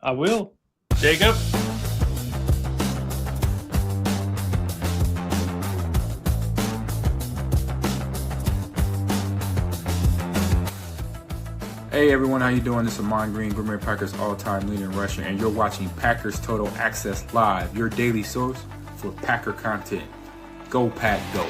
I will. Jacob? Hey everyone, how you doing? This is Amon Green, Green Bay Packers all-time leader in rushing, and you're watching Packers Total Access Live, your daily source for Packer content. Go Pack, go!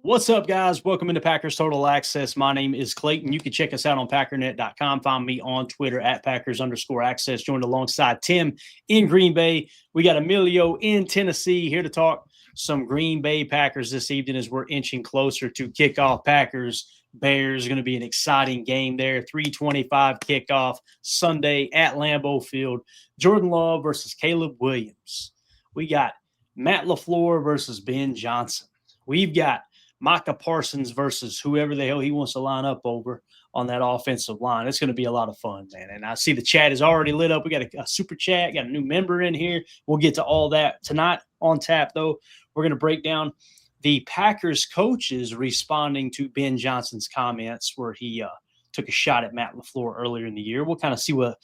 What's up, guys? Welcome into Packers Total Access. My name is Clayton. You can check us out on packernet.com. Find me on Twitter at Packers_access. Joined alongside Tim in Green Bay. We got Emilio in Tennessee here to talk some Green Bay Packers this evening as we're inching closer to kickoff. Packers Bears, going to be an exciting game there. 3:25 kickoff Sunday at Lambeau Field. Jordan Love versus Caleb Williams. We got Matt LaFleur versus Ben Johnson. We've got Micah Parsons versus whoever the hell he wants to line up over on that offensive line. It's going to be a lot of fun, man. And I see the chat is already lit up. We got a super chat, got a new member in here. We'll get to all that tonight on tap, though. We're going to break down the Packers coaches responding to Ben Johnson's comments where he took a shot at Matt LaFleur earlier in the year. We'll kind of see what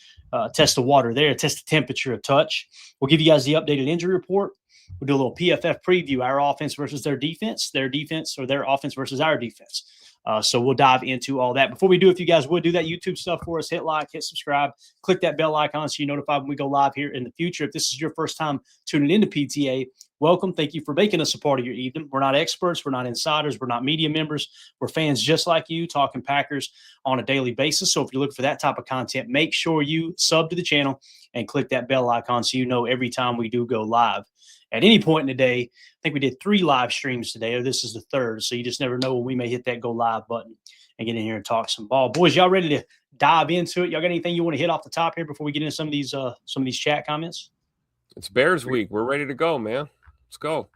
test the water there, test the temperature a touch. We'll give you guys the updated injury report. We'll do a little PFF preview, our offense versus their defense or their offense versus our defense. So we'll dive into all that. Before we do, if you guys would do that YouTube stuff for us, hit like, hit subscribe, click that bell icon so you're notified when we go live here in the future. If this is your first time tuning into PTA, welcome. Thank you for making us a part of your evening. We're not experts. We're not insiders. We're not media members. We're fans just like you talking Packers on a daily basis. So if you're looking for that type of content, make sure you sub to the channel and click that bell icon so you know every time we do go live. At any point in the day, I think we did 3 live streams today, or this is the 3rd. So you just never know when we may hit that go live button and get in here and talk some ball. Boys, y'all ready to dive into it? Y'all got anything you want to hit off the top here before we get into some of these chat comments? It's Bears week. We're ready to go, man. Let's go.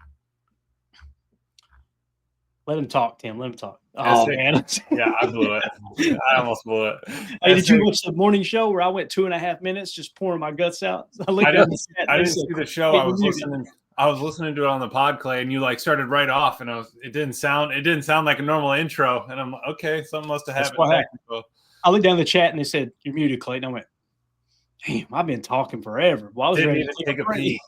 Let him talk, Tim. Let him talk. Oh, man. Yeah, I blew it. I almost blew it. Hey, did you watch the morning show where I went 2.5 minutes just pouring my guts out? I didn't see the show. I was listening to it on the pod, Clay, and you started right off, and it didn't sound like a normal intro, and I'm like, okay, something must have happened. I looked down the chat and they said you're muted, Clayton. I went, damn, I've been talking forever. Well, I was ready to take a pee.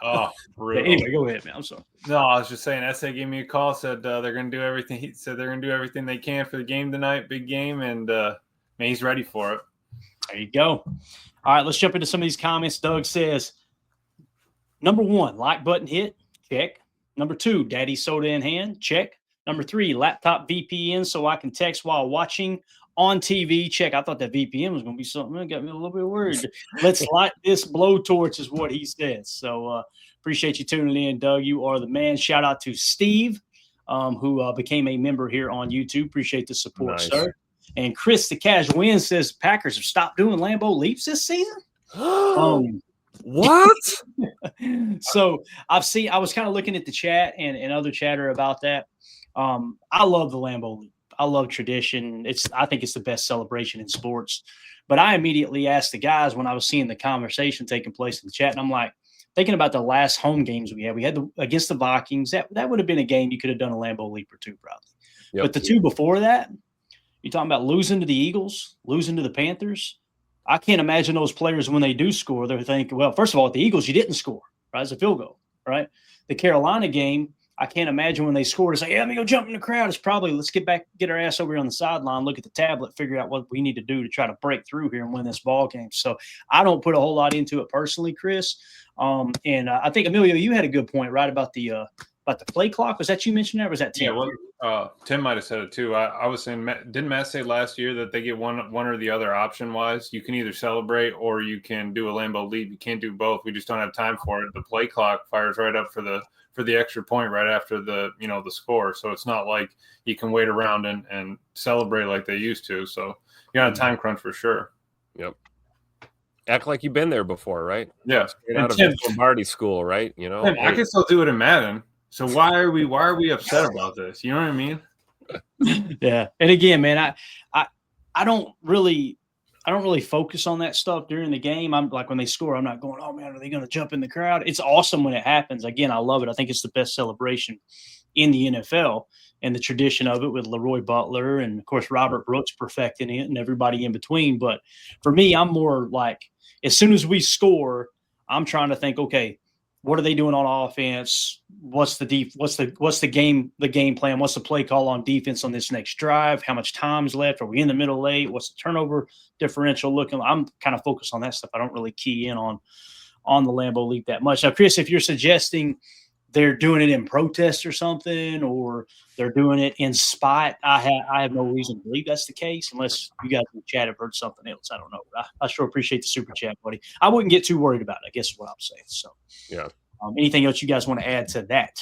Oh, brutal. Anyway, go ahead, man. I'm sorry. No, I was just saying. SA gave me a call. Said they're going to do everything. He said they're going to do everything they can for the game tonight. Big game, and man, he's ready for it. There you go. All right, let's jump into some of these comments. Doug says, number 1, like button hit, check. Number 2, daddy soda in hand, check. Number 3, laptop VPN so I can text while watching on TV, check. I thought that VPN was going to be something that got me a little bit worried. Let's light this blowtorch is what he says. So appreciate you tuning in, Doug. You are the man. Shout out to Steve, who became a member here on YouTube. Appreciate the support, nice. Sir. And Chris the Cash Win says Packers have stopped doing Lambeau leaps this season. What? So I was kind of looking at the chat and other chatter about that. I love the Lambeau leap. I love tradition. I think it's the best celebration in sports. But I immediately asked the guys when I was seeing the conversation taking place in the chat, and I'm like, thinking about the last home games we had. We had against the Vikings. That would have been a game you could have done a Lambeau leap or 2 probably. Yep. But the 2 before that, you're talking about losing to the Eagles, losing to the Panthers. I can't imagine those players when they do score, they're thinking, well, first of all, at the Eagles, you didn't score, right? It's a field goal, right? The Carolina game, I can't imagine when they scored, it's like, yeah, let me go jump in the crowd. It's probably, let's get our ass over here on the sideline, look at the tablet, figure out what we need to do to try to break through here and win this ball game. So I don't put a whole lot into it personally, Chris. And I think, Emilio, you had a good point, right, about the play clock. Was that you mentioned that, or was that Tim? Yeah, well, Tim might have said it too. I was saying, didn't Matt say last year that they get one or the other option-wise? You can either celebrate or you can do a Lambeau leap. You can't do both. We just don't have time for it. The play clock fires right up for the extra point right after the score. So it's not like you can wait around and celebrate like they used to. So you're on a time crunch for sure. Yep. Act like you've been there before, right? Yeah. Straight out of Lombardi school, right? Tim, I can still do it in Madden. So why are we upset about this? You know what I mean? Yeah. And again, man, I don't really I don't really focus on that stuff during the game. I'm like, when they score, I'm not going, oh man, are they going to jump in the crowd? It's awesome when it happens. Again, I love it. I think it's the best celebration in the NFL, and the tradition of it with Leroy Butler and of course Robert Brooks perfecting it and everybody in between. But for me, I'm more like, as soon as we score, I'm trying to think, okay, what are they doing on offense? What's the game plan? What's the play call on defense on this next drive? How much time's left? Are we in the middle late? What's the turnover differential looking? I'm kind of focused on that stuff. I don't really key in on the Lambeau Leap that much. Now, Chris, if you're suggesting they're doing it in protest or something, or they're doing it in spite, I have no reason to believe that's the case, unless you guys in the chat have heard something else. I don't know. I sure appreciate the super chat, buddy. I wouldn't get too worried about it, I guess is what I'm saying. So, Yeah. Anything else you guys want to add to that?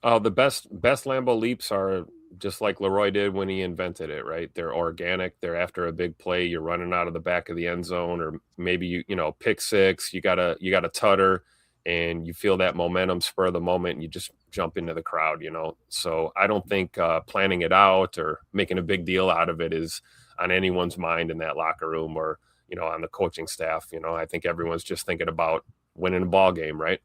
The best Lambeau leaps are just like Leroy did when he invented it, right? They're organic. They're after a big play. You're running out of the back of the end zone, or maybe you know pick six. You got a tutter, and you feel that momentum, spur of the moment, and you just jump into the crowd. You know, so I don't think planning it out or making a big deal out of it is on anyone's mind in that locker room or on the coaching staff. I think everyone's just thinking about winning a ball game, right?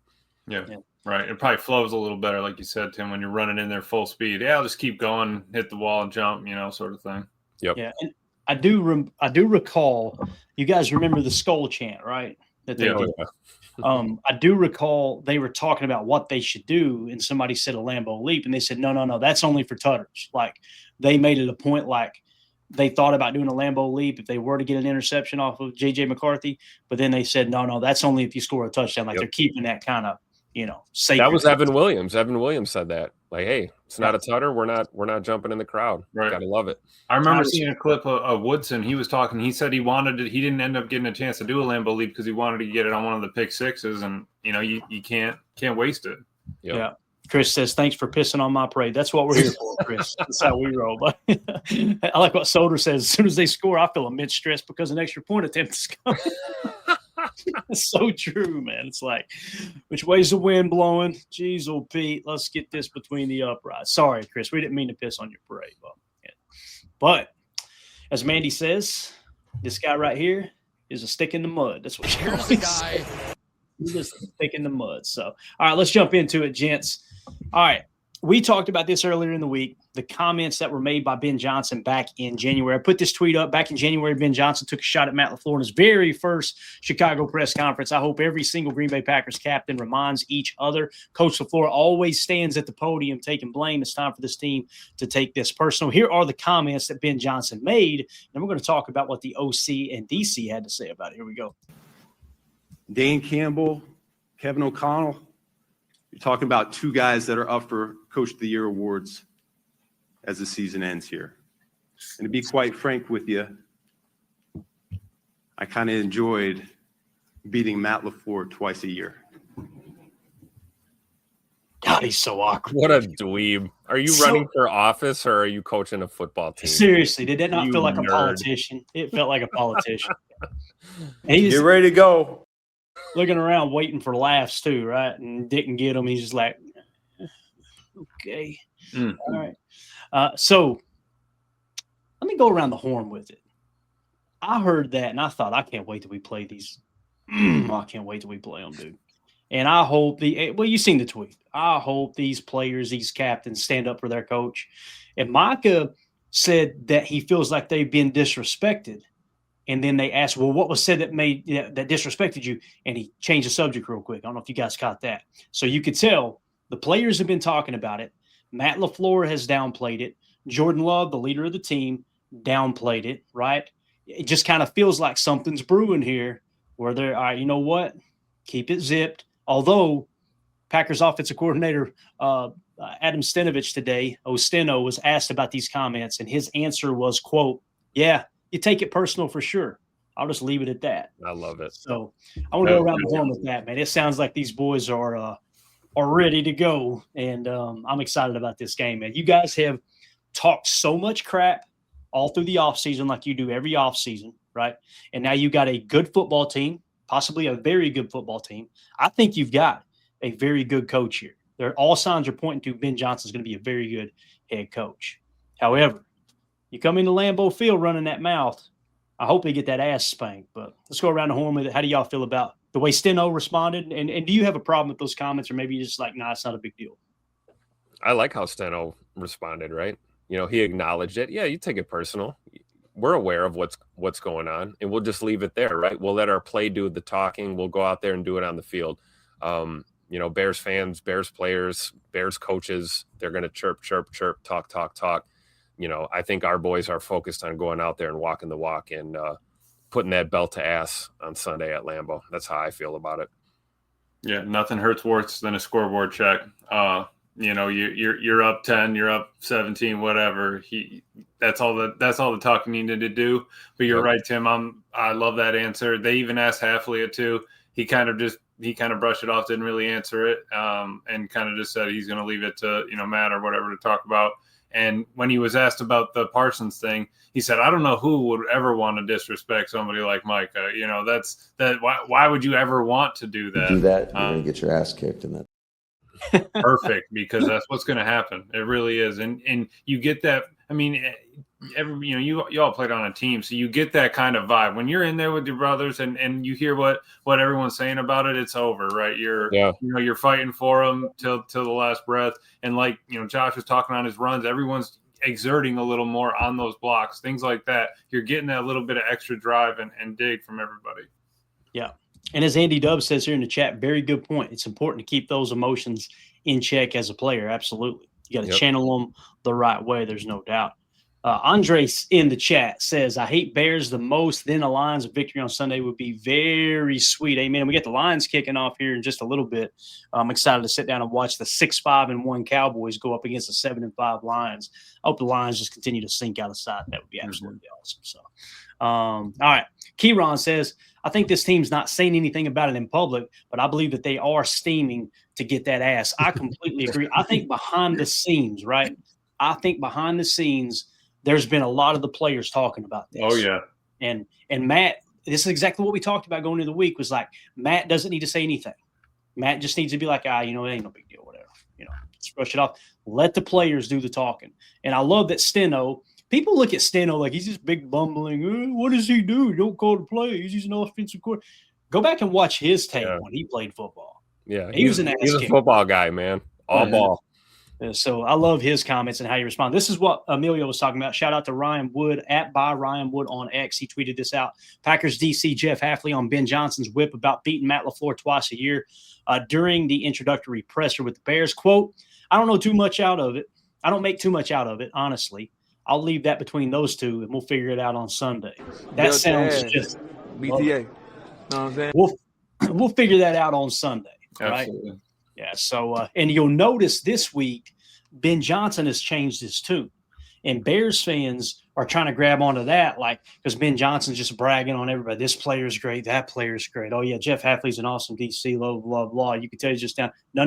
Yeah, right. It probably flows a little better, like you said, Tim, when you're running in there full speed. Yeah, I'll just keep going, hit the wall and jump, sort of thing. Yep. Yeah, and I do recall. You guys remember the skull chant, right? That they did. Yeah. I do recall they were talking about what they should do, and somebody said a Lambeau Leap, and they said no, that's only for tutters. Like they made it a point, like they thought about doing a Lambeau Leap if they were to get an interception off of J.J. McCarthy, but then they said no, that's only if you score a touchdown. Like they're keeping that kind of sacred. That was Evan Williams. Evan Williams said that. Like, hey, it's not a tutter. We're not jumping in the crowd. Right. Gotta love it. I remember seeing a clip of Woodson. He was talking. He said he wanted to. He didn't end up getting a chance to do a Lambeau Leap because he wanted to get it on one of the pick sixes, and you can't waste it. Yep. Yeah. Chris says, thanks for pissing on my parade. That's what we're here for, Chris. That's how we roll. But I like what Solder says. As soon as they score, I feel immense stress because an extra point attempt is coming. It's so true, man. It's like, which way's the wind blowing? Jeez, old Pete, let's get this between the uprights. Sorry, Chris, we didn't mean to piss on your parade. But as Mandy says, this guy right here is a stick in the mud. That's what she always says. He's just a stick in the mud. So, all right, let's jump into it, gents. All right. We talked about this earlier in the week, the comments that were made by Ben Johnson back in January. I put this tweet up back in January. Ben Johnson took a shot at Matt LaFleur in his very first Chicago press conference. I hope every single Green Bay Packers captain reminds each other. Coach LaFleur always stands at the podium taking blame. It's time for this team to take this personal. Here are the comments that Ben Johnson made, and we're going to talk about what the OC and DC had to say about it. Here we go. Dan Campbell, Kevin O'Connell. You're talking about two guys that are up for Coach of the Year awards as the season ends here. And to be quite frank with you, I kind of enjoyed beating Matt LaFleur twice a year. God, he's so awkward. What a dweeb. Are you running for office or are you coaching a football team? Seriously, did that not feel like nerd. a politician? It felt like a politician. And he's Get ready to go. looking around waiting for laughs too, right? And didn't get them. He's just like, okay. All right. So let me go around the horn with it. I heard that and I thought, I can't wait till we play these. I can't wait till we play them, dude. And I hope you've seen the tweet. I hope these players, these captains stand up for their coach. And Micah said that he feels like they've been disrespected. And then they asked, well, what was said that that disrespected you? And he changed the subject real quick. I don't know if you guys caught that. So you could tell the players have been talking about it. Matt LaFleur has downplayed it. Jordan Love, the leader of the team, downplayed it, right? It just kind of feels like something's brewing here where they're, all right, you know what? Keep it zipped. Although Packers offensive coordinator Adam Stenovich today, Osteno, was asked about these comments, and his answer was, quote, yeah, you take it personal for sure. I'll just leave it at that. I love it. So I want to go around the horn with that, man. It sounds like these boys are ready to go, and I'm excited about this game, man. You guys have talked so much crap all through the offseason like you do every offseason, right? And now you got a good football team, possibly a very good football team. I think you've got a very good coach here. All signs are pointing to Ben Johnson's going to be a very good head coach. However, you come into Lambeau Field running that mouth, I hope they get that ass spanked. But let's go around the horn with it. How do y'all feel about the way Steno responded? And do you have a problem with those comments, or maybe you're just like, nah, it's not a big deal? I like how Steno responded, right? He acknowledged it. Yeah, you take it personal. We're aware of what's going on, and we'll just leave it there, right? We'll let our play do the talking. We'll go out there and do it on the field. Bears fans, Bears players, Bears coaches, they're going to chirp, chirp, chirp, talk, talk, talk. I think our boys are focused on going out there and walking the walk and putting that belt to ass on Sunday at Lambeau. That's how I feel about it. Yeah, nothing hurts worse than a scoreboard check. You're up 10, you're up 17, whatever. That's all the talking needed to do. But you're right, Tim. I love that answer. They even asked Halfley it too. He kind of brushed it off, didn't really answer it, and kind of just said he's going to leave it to Matt or whatever to talk about. And when he was asked about the Parsons thing, he said, "I don't know who would ever want to disrespect somebody like Micah. That's that. Why would you ever want to do that? Do that, you're going to get your ass kicked in that." Perfect, because that's what's going to happen. It really is, and you get that. I mean, you all played on a team, so you get that kind of vibe when you're in there with your brothers, and you hear what everyone's saying about it. It's over, right? You're fighting for them till the last breath, and like Josh was talking on his runs, everyone's exerting a little more on those blocks, things like that. You're getting that little bit of extra drive and dig from everybody. Yeah. And as Andy Dub says here in the chat, very good point. It's important to keep those emotions in check as a player. Absolutely. You got to channel them the right way. There's no doubt. Andres in the chat says, I hate Bears the most. Then the Lions, a victory on Sunday would be very sweet. Amen. We get the Lions kicking off here in just a little bit. I'm excited to sit down and watch the 6-5-1 Cowboys go up against the 7-5 Lions. I hope the Lions just continue to sink out of sight. That would be absolutely awesome. So, all right. Kieran says, I think this team's not saying anything about it in public, but I believe that they are steaming to get that ass. I completely agree. I think behind the scenes, right? I think behind the scenes, there's been a lot of the players talking about this. Oh, yeah. And Matt, this is exactly what we talked about going into the week, was like, Matt doesn't need to say anything. Matt just needs to be like, it ain't no big deal, whatever. Just brush it off. Let the players do the talking. And I love that Steno, people look at Steno like he's this big bumbling, what does he do? He don't call the play. He's an offensive coordinator. Go back and watch his tape when he played football. Yeah, he's a football guy, man. All ball. So I love his comments and how he responds. This is what Emilio was talking about. Shout out to Ryan Wood @by Ryan Wood on X. He tweeted this out. Packers DC Jeff Halfley on Ben Johnson's whip about beating Matt LaFleur twice a year during the introductory presser with the Bears. Quote, I don't know too much out of it. I don't make too much out of it, honestly. I'll leave that between those two, and we'll figure it out on Sunday. That sounds just BTA. You know what I'm saying? We'll figure that out on Sunday, right? Absolutely. Yeah. So, and you'll notice this week, Ben Johnson has changed his tune, and Bears fans are trying to grab onto that, like, because Ben Johnson's just bragging on everybody. This player's great. That player's great. Oh yeah, Jeff Halfley's an awesome DC. Blah blah blah. You can tell he's just down. No.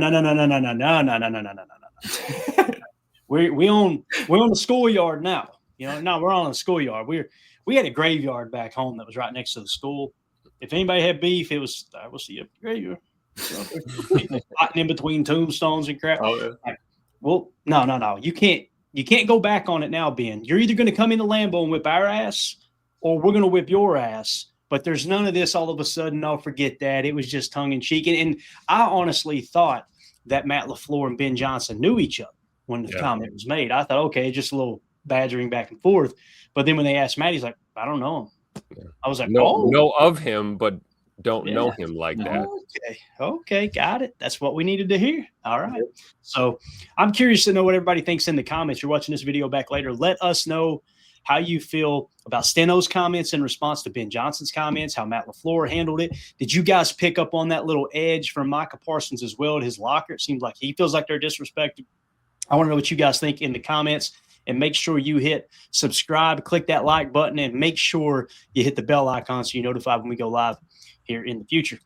We on the schoolyard now. No, we're on the schoolyard. We had a graveyard back home that was right next to the school. If anybody had beef, it was the graveyard. Fighting in between tombstones and crap. Oh, yeah. Well, no. You can't go back on it now, Ben. You're either going to come into Lambeau and whip our ass, or we're going to whip your ass. But there's none of this all of a sudden. No, forget that. It was just tongue in cheek. And I honestly thought that Matt LaFleur and Ben Johnson knew each other when the comment was made. I thought, okay, just a little badgering back and forth. But then when they asked Matt, he's like, I don't know him. Yeah. I was like, know of him, but don't know him like that. Okay, got it. That's what we needed to hear. All right. So I'm curious to know what everybody thinks in the comments. You're watching this video back later. Let us know how you feel about Steno's comments in response to Ben Johnson's comments, how Matt LaFleur handled it. Did you guys pick up on that little edge from Micah Parsons as well at his locker? It seems like he feels like they're disrespected. I want to know what you guys think in the comments. And make sure you hit subscribe, click that like button, and make sure you hit the bell icon so you're notified when we go live here in the future.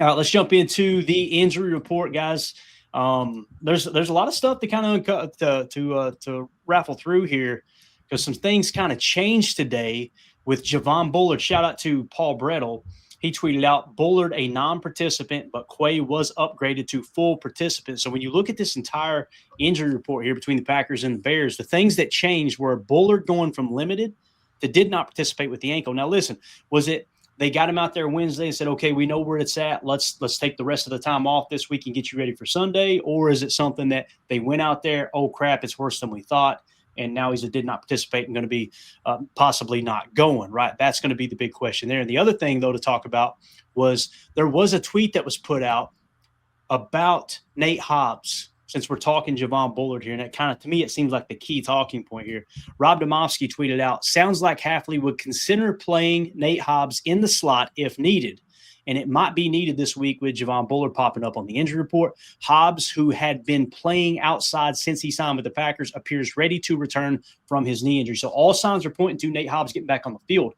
All right, let's jump into the injury report, guys. There's a lot of stuff to kind of to raffle through here, because some things kind of changed today with Javon Bullard. Shout out to Paul Brettel. He tweeted out, Bullard a non-participant, but Quay was upgraded to full participant. So when you look at this entire injury report here between the Packers and the Bears, the things that changed were Bullard going from limited that did not participate with the ankle. Now, listen, was it they got him out there Wednesday and said, okay, we know where it's at. Let's take the rest of the time off this week and get you ready for Sunday? Or is it something that they went out there, oh, crap, it's worse than we thought, and now he did not participate and going to be possibly not going, right? That's going to be the big question there. And the other thing, though, to talk about was there was a tweet that was put out about Nate Hobbs, since we're talking Javon Bullard here, and it kind of, to me, it seems like the key talking point here. Rob Domofsky tweeted out, sounds like Hafley would consider playing Nate Hobbs in the slot if needed. And it might be needed this week with Javon Bullard popping up on the injury report. Hobbs, who had been playing outside since he signed with the Packers, appears ready to return from his knee injury. So all signs are pointing to Nate Hobbs getting back on the field.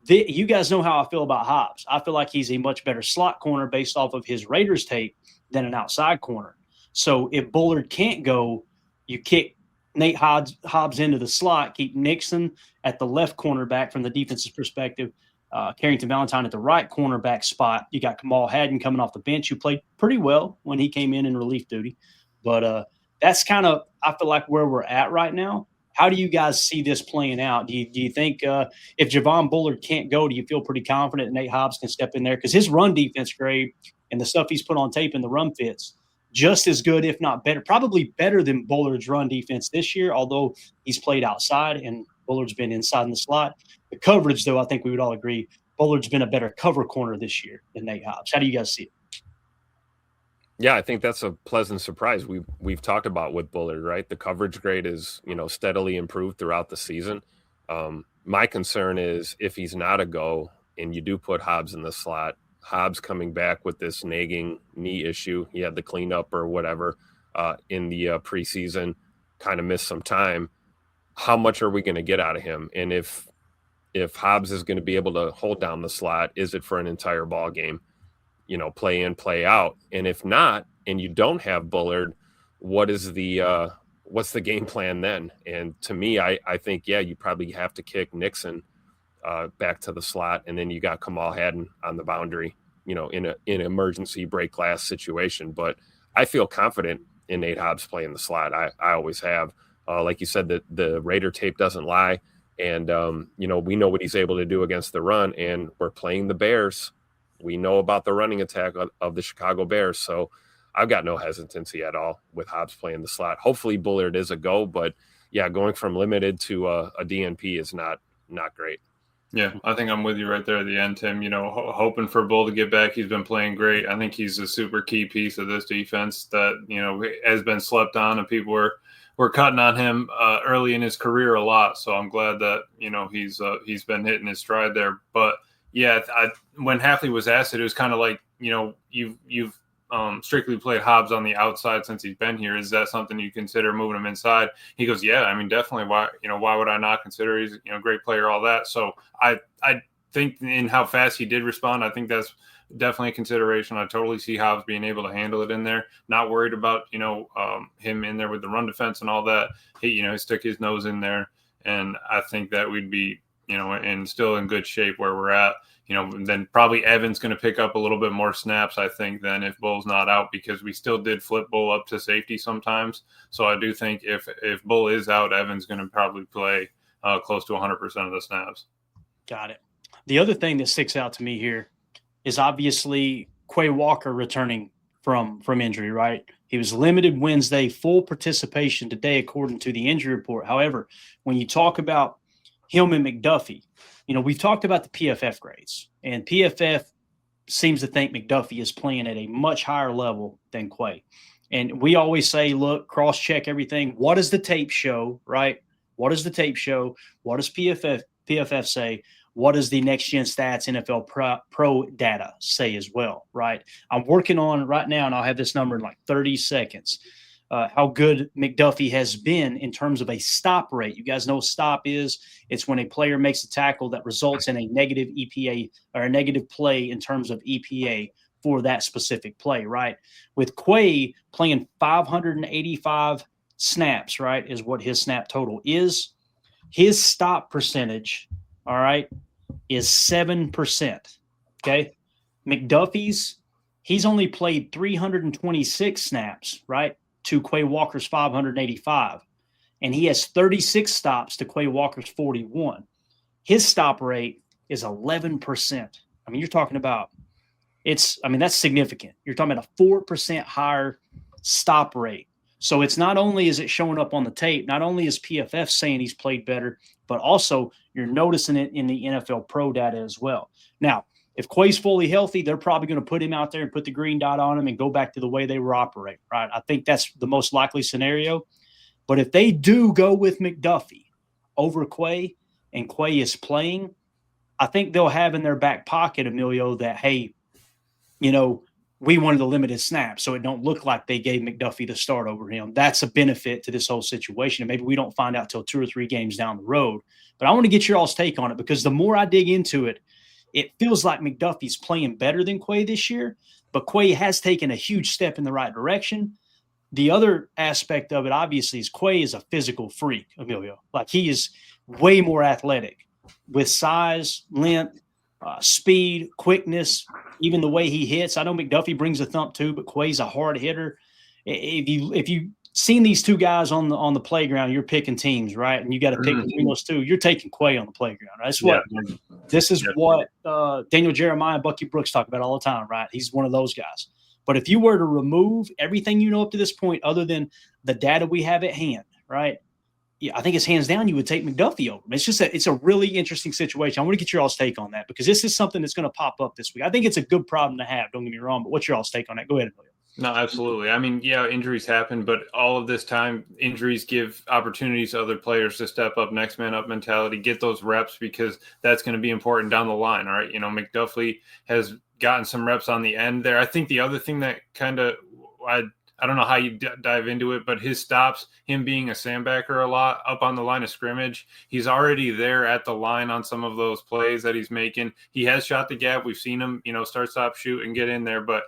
You guys know how I feel about Hobbs. I feel like he's a much better slot corner based off of his Raiders tape than an outside corner. So if Bullard can't go, you kick Nate Hobbs into the slot, keep Nixon at the left cornerback from the defensive perspective, Carrington Valentine at the right cornerback spot. You got Kamal Hadden coming off the bench, who played pretty well when he came in relief duty. But that's kind of, I feel like, where we're at right now. How do you guys see this playing out? Do you think if Javon Bullard can't go, do you feel pretty confident Nate Hobbs can step in there? Because his run defense grade and the stuff he's put on tape in the run fits just as good, if not better, probably better than Bullard's run defense this year, although he's played outside and Bullard's been inside in the slot. The coverage, though, I think we would all agree, Bullard's been a better cover corner this year than Nate Hobbs. How do you guys see it? Yeah, I think that's a pleasant surprise. We've talked about with Bullard, right? The coverage grade is, steadily improved throughout the season. My concern is if he's not a go and you do put Hobbs in the slot, Hobbs coming back with this nagging knee issue. He had the cleanup or whatever in the preseason, kind of missed some time. How much are we going to get out of him? And if Hobbs is going to be able to hold down the slot, is it for an entire ball game? Play in, play out. And if not, and you don't have Bullard, what's the game plan then? And to me, I think, you probably have to kick Nixon back to the slot, and then you got Kamal Hadden on the boundary, in an emergency break glass situation. But I feel confident in Nate Hobbs playing the slot. I always have. Like you said, the Raider tape doesn't lie, and we know what he's able to do against the run, and we're playing the Bears. We know about the running attack of the Chicago Bears, so I've got no hesitancy at all with Hobbs playing the slot. Hopefully Bullard is a go, but going from limited to a DNP is not great. Yeah, I think I'm with you right there at the end, Tim. Hoping for Bull to get back. He's been playing great. I think he's a super key piece of this defense that, has been slept on, and people were cutting on him early in his career a lot. So I'm glad that, he's been hitting his stride there. But when Hafley was asked it was kind of like, you've strictly played Hobbs on the outside since he's been here. Is that something you consider moving him inside? He goes, yeah, I mean, definitely. Why would I not consider? He's a great player, all that. So I think in how fast he did respond, I think that's definitely a consideration. I totally see Hobbs being able to handle it in there. Not worried about, him in there with the run defense and all that. He stuck his nose in there. And I think that we'd be, and still in good shape where we're at. Then probably Evans going to pick up a little bit more snaps, I think, than if Bull's not out, because we still did flip Bull up to safety sometimes. So I do think if Bull is out, Evans going to probably play close to 100% of the snaps. Got it. The other thing that sticks out to me here is obviously Quay Walker returning from injury, right? He was limited Wednesday, full participation today, according to the injury report. However, when you talk about him and McDuffie, we've talked about the PFF grades, and PFF seems to think McDuffie is playing at a much higher level than Quay. And we always say, look, cross-check everything. What does the tape show, right? What does the tape show? What does PFF say? What does the next-gen stats NFL Pro data say as well, right? I'm working on right now, and I'll have this number in like 30 seconds, how good McDuffie has been in terms of a stop rate. You guys know what stop is. It's when a player makes a tackle that results in a negative EPA or a negative play in terms of EPA for that specific play, right? With Quay playing 585 snaps, right, is what his snap total is. His stop percentage, all right, is 7%, okay? McDuffie's, he's only played 326 snaps, right, to Quay Walker's 585. And he has 36 stops to Quay Walker's 41. His stop rate is 11%. I mean, you're talking about that's significant. You're talking about a 4% higher stop rate. So it's not only is it showing up on the tape, not only is PFF saying he's played better, but also you're noticing it in the NFL Pro data as well. Now, if Quay's fully healthy, they're probably going to put him out there and put the green dot on him and go back to the way they were operating, right? I think that's the most likely scenario. But if they do go with McDuffie over Quay and Quay is playing, I think they'll have in their back pocket, Emilio, that, hey, we wanted to limit his snaps so it don't look like they gave McDuffie the start over him. That's a benefit to this whole situation. And maybe we don't find out till 2 or 3 games down the road. But I want to get your all's take on it, because the more I dig into it, it feels like McDuffie's playing better than Quay this year, but Quay has taken a huge step in the right direction. The other aspect of it, obviously, is Quay is a physical freak, Emilio. Like, he is way more athletic with size, length, speed, quickness, even the way he hits. I know McDuffie brings a thump too, but Quay's a hard hitter. If you seen these two guys on the playground, you're picking teams, right? And you got to pick between those two. You're taking Quay on the playground, right? This is what Daniel Jeremiah and Bucky Brooks talk about all the time, right? He's one of those guys. But if you were to remove everything you know up to this point, other than the data we have at hand, right? Yeah, I think it's hands down you would take McDuffie over him. It's a really interesting situation. I want to get your all's take on that, because this is something that's going to pop up this week. I think it's a good problem to have. Don't get me wrong, but what's your all's take on that? Go ahead, Emilio. No, absolutely. I mean, yeah, injuries happen, but all of this time, injuries give opportunities to other players to step up, next man up mentality, get those reps, because that's going to be important down the line. All right. McDuffie has gotten some reps on the end there. I think the other thing that kind of, I don't know how you dive into it, but his stops, him being a sandbacker a lot up on the line of scrimmage, he's already there at the line on some of those plays that he's making. He has shot the gap. We've seen him, start, stop, shoot, and get in there. But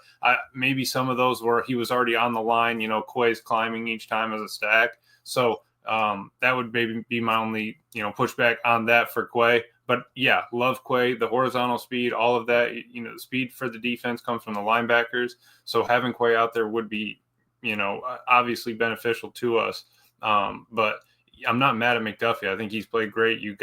maybe some of those where he was already on the line, Quay's climbing each time as a stack. So that would maybe be my only, pushback on that for Quay. But yeah, love Quay, the horizontal speed, all of that, the speed for the defense comes from the linebackers. So having Quay out there would be, obviously beneficial to us. But I'm not mad at McDuffie. I think he's played great. You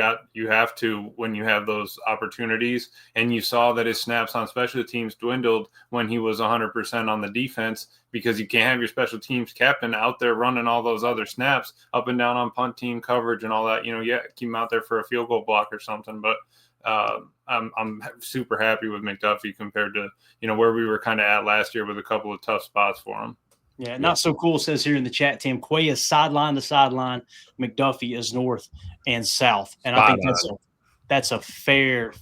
have to, when you have those opportunities, and you saw that his snaps on special teams dwindled when he was 100% on the defense, because you can't have your special teams captain out there running all those other snaps up and down on punt team coverage and all that. Keep him out there for a field goal block or something. But I'm super happy with McDuffie compared to, where we were kind of at last year with a couple of tough spots for him. Yeah, not so cool says here in the chat, Tim. Quay is sideline to sideline. McDuffie is north and south. And I think that's a fair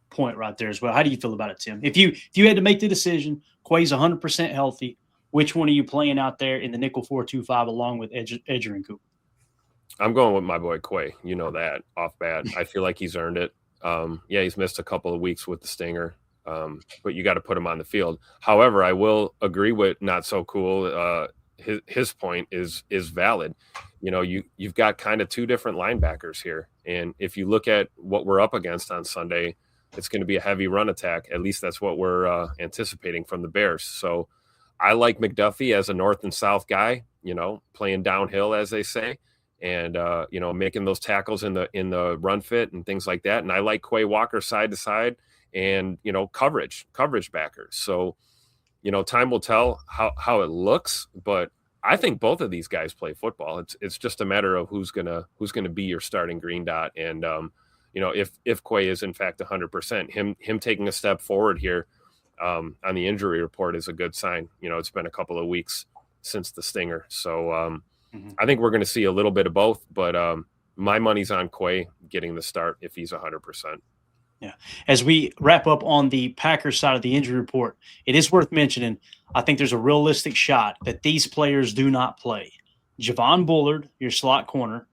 point right there as well. How do you feel about it, Tim? If you had to make the decision, Quay's 100% healthy, which one are you playing out there in the nickel 4-2-5 along with Edger and Cooper? I'm going with my boy Quay. You know that off bat. I feel like he's earned it. He's missed a couple of weeks with the stinger. But you got to put him on the field. However, I will agree with not so cool. His point is valid. You've got kind of two different linebackers here. And if you look at what we're up against on Sunday, it's going to be a heavy run attack. At least that's what we're anticipating from the Bears. So I like McDuffie as a north and south guy, playing downhill, as they say, and, making those tackles in the run fit and things like that. And I like Quay Walker side to side, and coverage backers. So time will tell how it looks, but I think both of these guys play football. It's just a matter of who's gonna be your starting green dot. And if Quay is in fact 100%, him taking a step forward here on the injury report is a good sign. It's been a couple of weeks since the stinger, so I think we're going to see a little bit of both, but my money's on Quay getting the start if he's 100%. Yeah. As we wrap up on the Packers side of the injury report, it is worth mentioning, I think there's a realistic shot that these players do not play. Javon Bullard, your slot corner,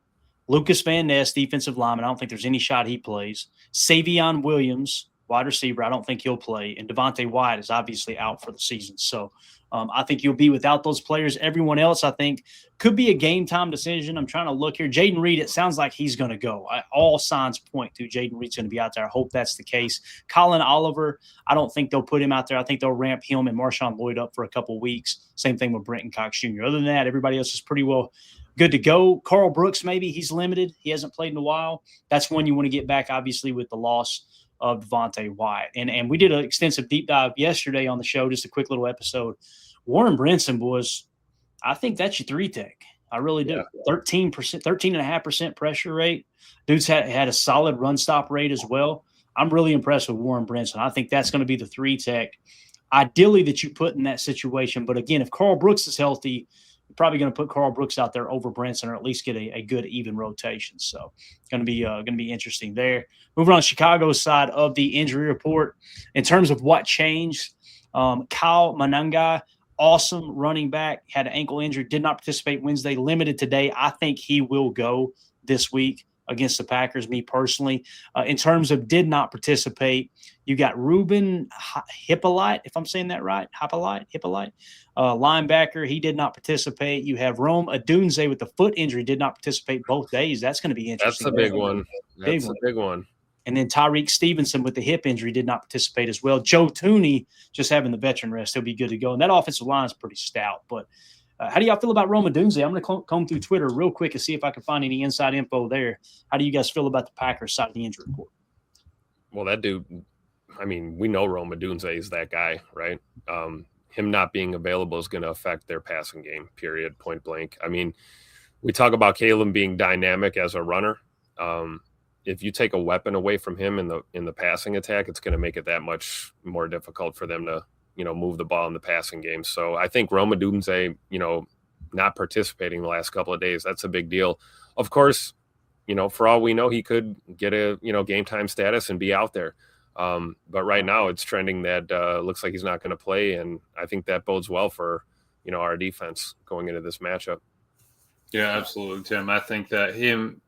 Lucas Van Ness, defensive lineman. I don't think there's any shot he plays. Savion Williams, wide receiver. I don't think he'll play. And Devontae Wyatt is obviously out for the season. So I think you'll be without those players. Everyone else, I think, could be a game-time decision. I'm trying to look here. Jaden Reed, it sounds like he's going to go. All signs point to Jaden Reed's going to be out there. I hope that's the case. Colin Oliver, I don't think they'll put him out there. I think they'll ramp him and Marshawn Lloyd up for a couple weeks. Same thing with Brenton Cox Jr. Other than that, everybody else is pretty well good to go. Carl Brooks, maybe he's limited. He hasn't played in a while. That's one you want to get back, obviously, with the loss of Devontae Wyatt. And we did an extensive deep dive yesterday on the show, just a quick little episode. Warren Brinson was, I think that's your three tech. I really do. 13.5% pressure rate. Dude's had a solid run stop rate as well. I'm really impressed with Warren Brinson. I think that's going to be the three tech. Ideally that you put in that situation. But again, if Carl Brooks is healthy, you're probably going to put Carl Brooks out there over Brinson, or at least get a good even rotation. So going to be interesting there. Moving on to Chicago's side of the injury report. In terms of what changed, Kyle Manungai, awesome running back, had an ankle injury, did not participate Wednesday, limited today. I think he will go this week against the Packers, me personally. In terms of did not participate, you got Ruben Hippolyte, if I'm saying that right, Hippolyte, linebacker. He did not participate. You have Rome Odunze with the foot injury, did not participate both days. That's going to be interesting. That's a big one. That's a big one. And then Tyreek Stevenson with the hip injury did not participate as well. Joe Tooney just having the veteran rest. He'll be good to go. And that offensive line is pretty stout. But how do y'all feel about Rome Odunze? I'm going to comb through Twitter real quick and see if I can find any inside info there. How do you guys feel about the Packers side of the injury report? Well, that dude, I mean, we know Rome Odunze is that guy, right? Him not being available is going to affect their passing game, period, point blank. I mean, we talk about Caleb being dynamic as a runner. If you take a weapon away from him in the passing attack, it's going to make it that much more difficult for them to, move the ball in the passing game. So I think Rome Odunze, not participating the last couple of days, that's a big deal. Of course, for all we know, he could get a, game time status and be out there. But right now it's trending that looks like he's not going to play. And I think that bodes well for, our defense going into this matchup. Yeah, absolutely, Tim. I think that him,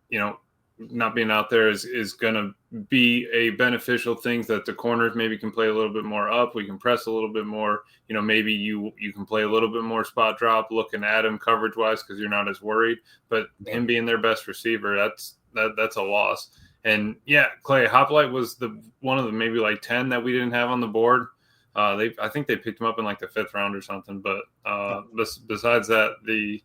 not being out there is going to be a beneficial thing, that the corners maybe can play a little bit more up. We can press a little bit more. Maybe you can play a little bit more spot drop looking at him coverage wise because you're not as worried. But him being their best receiver, that's a loss. And yeah, Clay Hoplite was one of the maybe like 10 that we didn't have on the board. I think they picked him up in like the 5th round or something. But besides that, the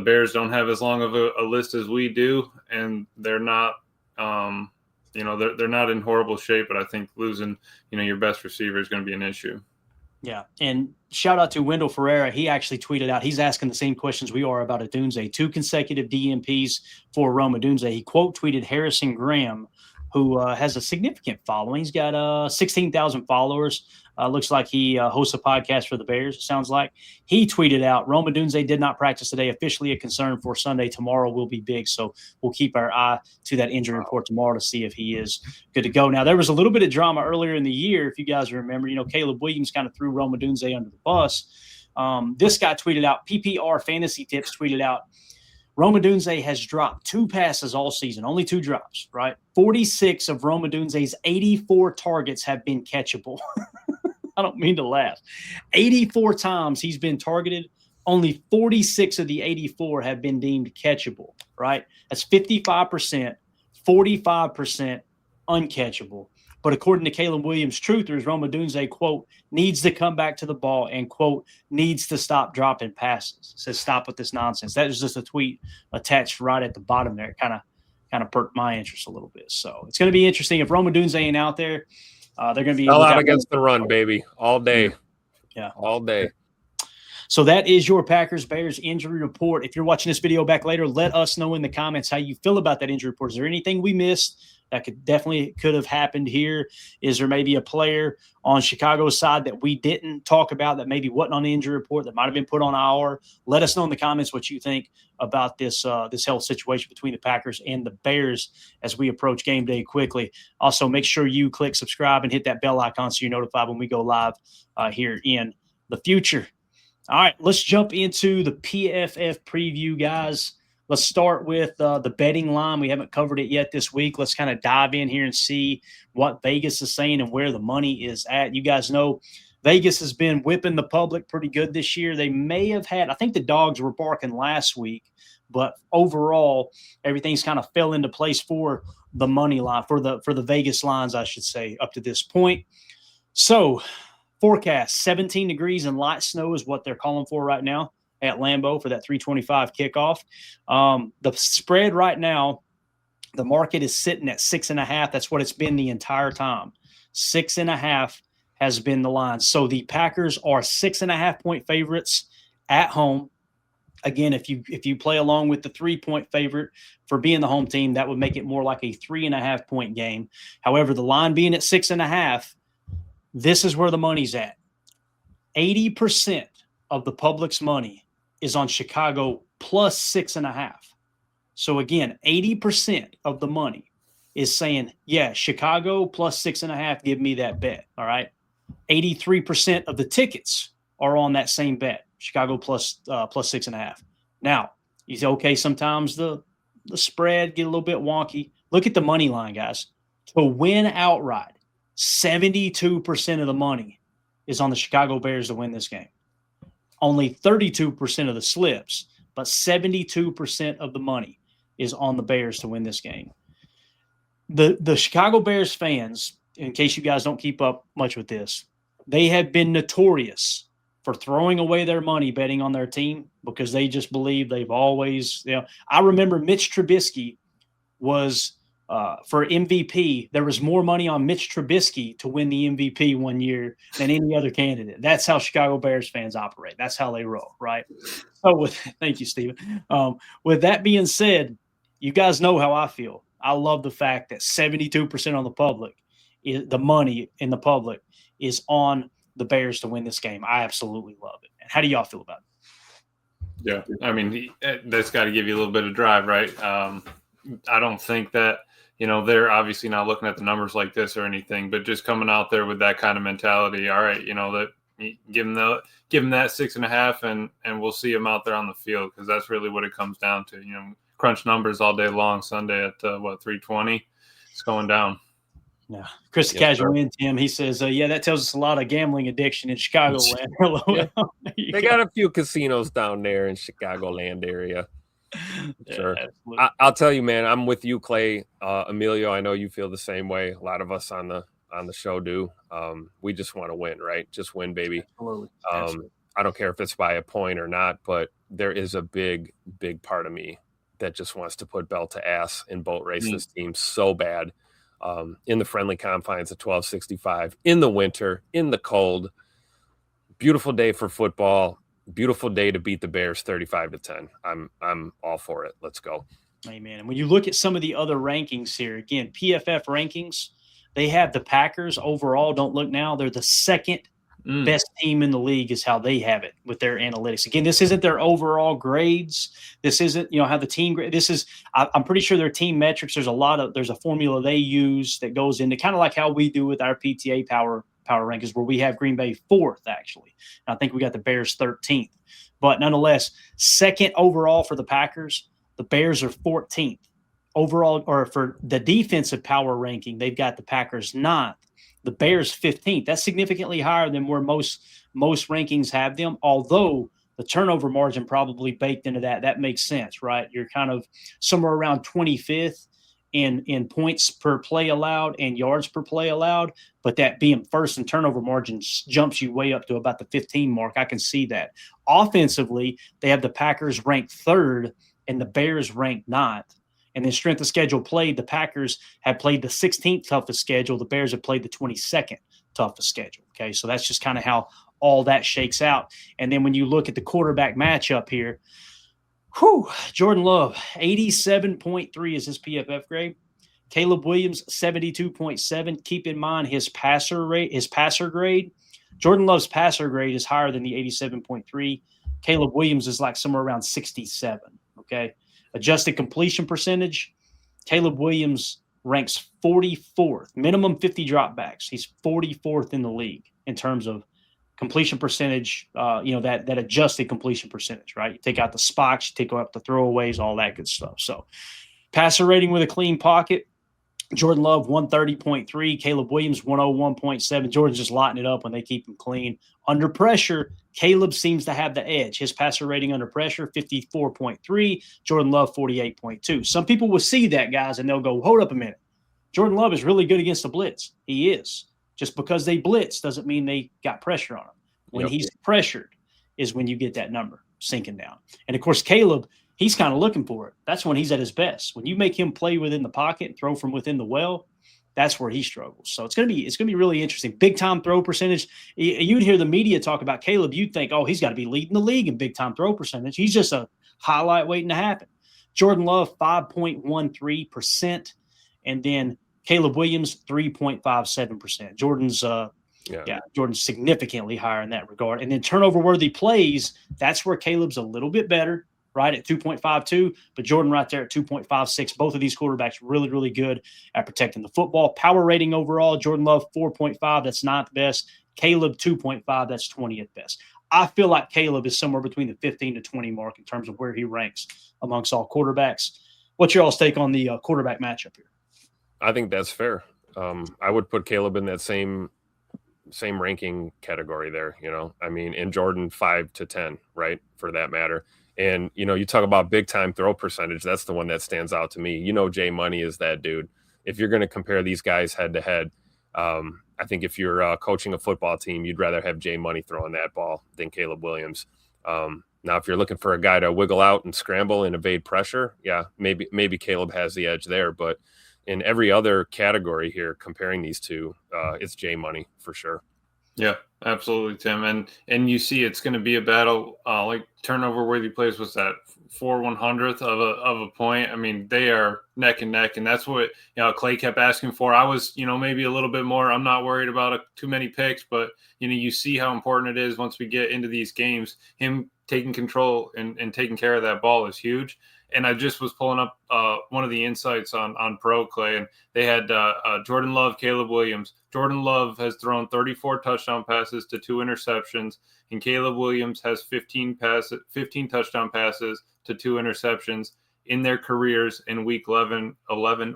Bears don't have as long of a list as we do, and they're not, they're not in horrible shape. But I think losing, your best receiver is going to be an issue. Yeah, and shout out to Wendell Ferreira. He actually tweeted out, he's asking the same questions we are about Odunze. 2 consecutive DMPs for Rome Odunze. He quote tweeted Harrison Graham, who has a significant following. He's got 16,000 followers. Looks like he hosts a podcast for the Bears, it sounds like. He tweeted out, Rome Odunze did not practice today, officially a concern for Sunday. Tomorrow will be big, so we'll keep our eye to that injury report tomorrow to see if he is good to go. Now, there was a little bit of drama earlier in the year, if you guys remember. Caleb Williams kind of threw Rome Odunze under the bus. This guy tweeted out, PPR Fantasy Tips tweeted out, Rome Odunze has dropped 2 passes all season, only 2 drops, right? 46 of Rome Odunze's 84 targets have been catchable. I don't mean to laugh. 84 times he's been targeted. Only 46 of the 84 have been deemed catchable, right? That's 55%, 45% uncatchable. But according to Caleb Williams, truthers, Rome Odunze, quote, needs to come back to the ball and, quote, needs to stop dropping passes. Says stop with this nonsense. That was just a tweet attached right at the bottom there. It kind of perked my interest a little bit. So it's going to be interesting. If Rome Odunze ain't out there, they're going to be all out against the run, baby, all day. Yeah, all day. So that is your Packers-Bears injury report. If you're watching this video back later, let us know in the comments how you feel about that injury report. Is there anything we missed that could have happened here? Is there maybe a player on Chicago's side that we didn't talk about that maybe wasn't on the injury report that might have been put on our? Let us know in the comments what you think about this health situation between the Packers and the Bears as we approach game day quickly. Also, make sure you click subscribe and hit that bell icon so you're notified when we go live here in the future. All right, let's jump into the PFF preview, guys. let's start with the betting line. We haven't covered it yet this week. Let's kind of dive in here and see what Vegas is saying and where the money is at. You guys know Vegas has been whipping the public pretty good this year. They may have had, I think the dogs were barking last week, but overall, everything's kind of fell into place for the money line, for the Vegas lines, I should say, up to this point. So, forecast 17 degrees and light snow is what they're calling for right now at Lambeau for that 3:25 kickoff. The spread right now, the market is sitting at 6.5. That's what it's been the entire time. 6.5 has been the line. So the Packers are 6.5-point favorites at home. Again, if you play along with the 3-point favorite for being the home team, that would make it more like a 3.5-point game. However, the line being at 6.5, this is where the money's at. 80% of the public's money is on Chicago plus 6.5. So again, 80% of the money is saying, yeah, Chicago plus 6.5, give me that bet. All right. 83% of the tickets are on that same bet. Chicago plus 6.5. Now, you say, okay, sometimes the spread get a little bit wonky. Look at the money line, guys. To win outright, 72% of the money is on the Chicago Bears to win this game. Only 32% of the slips, but 72% of the money is on the Bears to win this game. The Chicago Bears fans, in case you guys don't keep up much with this, they have been notorious for throwing away their money betting on their team because they just believe they've always, I remember Mitch Trubisky was for MVP. There was more money on Mitch Trubisky to win the MVP one year than any other candidate. That's how Chicago Bears fans operate. That's how they roll, right? So thank you, Steven. With that being said, you guys know how I feel. I love the fact that 72% on the public, the money in the public is on the Bears to win this game. I absolutely love it. And how do y'all feel about it? Yeah, I mean, that's got to give you a little bit of drive, right? I don't think that, they're obviously not looking at the numbers like this or anything, but just coming out there with that kind of mentality, all right, that give them that 6.5 and we'll see them out there on the field because that's really what it comes down to. Crunch numbers all day long, Sunday at 3:20, it's going down. Yeah, Chris Casual in, Tim. He says, "Yeah, that tells us a lot of gambling addiction in Chicagoland." Yeah. They got a few casinos down there in Chicagoland area. Sure, I'll tell you, man. I'm with you, Clay. Emilio, I know you feel the same way. A lot of us on the show do. We just want to win, right? Just win, baby. Absolutely. I don't care if it's by a point or not, but there is a big, big part of me that just wants to put belt to ass and boat race this team so bad. In the friendly confines of 1265, in the winter, in the cold. Beautiful day for football. Beautiful day to beat the Bears 35-10. I'm all for it. Let's go. Amen. And when you look at some of the other rankings here, again, PFF rankings, they have the Packers overall. Don't look now. They're the second best team in the league is how they have it with their analytics. Again, this isn't their overall grades. This isn't, how the team grade. This is, I'm pretty sure their team metrics. There's a formula they use that goes into kind of like how we do with our PTA power rankings, where we have Green Bay 4th, actually. And I think we got the Bears 13th. But nonetheless, second overall for the Packers, the Bears are 14th. Overall, or for the defensive power ranking, they've got the Packers 9th. The Bears 15th. That's significantly higher than where most rankings have them, although the turnover margin probably baked into that. That makes sense, right? You're kind of somewhere around 25th in points per play allowed and yards per play allowed, but that being first in turnover margin jumps you way up to about the 15 mark. I can see that. Offensively, they have the Packers ranked 3rd and the Bears ranked 9th. And then strength of schedule played, the Packers have played the 16th toughest schedule. The Bears have played the 22nd toughest schedule. Okay, so that's just kind of how all that shakes out. And then when you look at the quarterback matchup here, Jordan Love, 87.3 is his PFF grade. Caleb Williams, 72.7. Keep in mind his passer grade. Jordan Love's passer grade is higher than the 87.3. Caleb Williams is like somewhere around 67. Okay. Adjusted completion percentage, Caleb Williams ranks 44th, minimum 50 dropbacks. He's 44th in the league in terms of completion percentage, that adjusted completion percentage, right? You take out the spots, you take out the throwaways, all that good stuff. So passer rating with a clean pocket, Jordan Love 130.3, Caleb Williams 101.7. Jordan's just lighting it up when they keep him clean. Under pressure, Caleb seems to have the edge. His passer rating under pressure 54.3, Jordan Love 48.2. Some people will see that, guys, and they'll go, hold up a minute. Jordan Love is really good against the blitz. He is. Just because they blitz doesn't mean they got pressure on him. When he's pressured is when you get that number sinking down. And, of course, Caleb, he's kind of looking for it. That's when he's at his best. When you make him play within the pocket and throw from within the well, that's where he struggles. So it's gonna be really interesting. Big time throw percentage. You'd hear the media talk about Caleb. You'd think, oh, he's got to be leading the league in big time throw percentage. He's just a highlight waiting to happen. Jordan Love 5.13%, and then Caleb Williams 3.57%. Jordan's significantly higher in that regard. And then turnover worthy plays, that's where Caleb's a little bit better, right, at 2.52, but Jordan right there at 2.56. Both of these quarterbacks really, really good at protecting the football. Power rating overall, Jordan Love 4.5, that's ninth best. Caleb 2.5, that's 20th best. I feel like Caleb is somewhere between the 15 to 20 mark in terms of where he ranks amongst all quarterbacks. What's your all's take on the quarterback matchup here? I think that's fair. I would put Caleb in that same ranking category there, I mean, in Jordan 5 to 10, right, for that matter. And, you talk about big time throw percentage. That's the one that stands out to me. Jay Money is that dude. If you're going to compare these guys head to head, I think if you're coaching a football team, you'd rather have Jay Money throwing that ball than Caleb Williams. Now, if you're looking for a guy to wiggle out and scramble and evade pressure, yeah, maybe Caleb has the edge there. But in every other category here, comparing these two, it's Jay Money for sure. Yeah, absolutely, Tim. And you see it's going to be a battle, like turnover worthy plays was that 4/100th of a point. I mean, they are neck and neck, and that's what Clay kept asking for. I was maybe a little bit more. I'm not worried about too many picks, but you see how important it is once we get into these games. Him taking control and taking care of that ball is huge. And I just was pulling up one of the insights on Pro, Clay, and they had Jordan Love, Caleb Williams. Jordan Love has thrown 34 touchdown passes to 2 interceptions, and Caleb Williams has 15 touchdown passes to 2 interceptions in their careers in week 11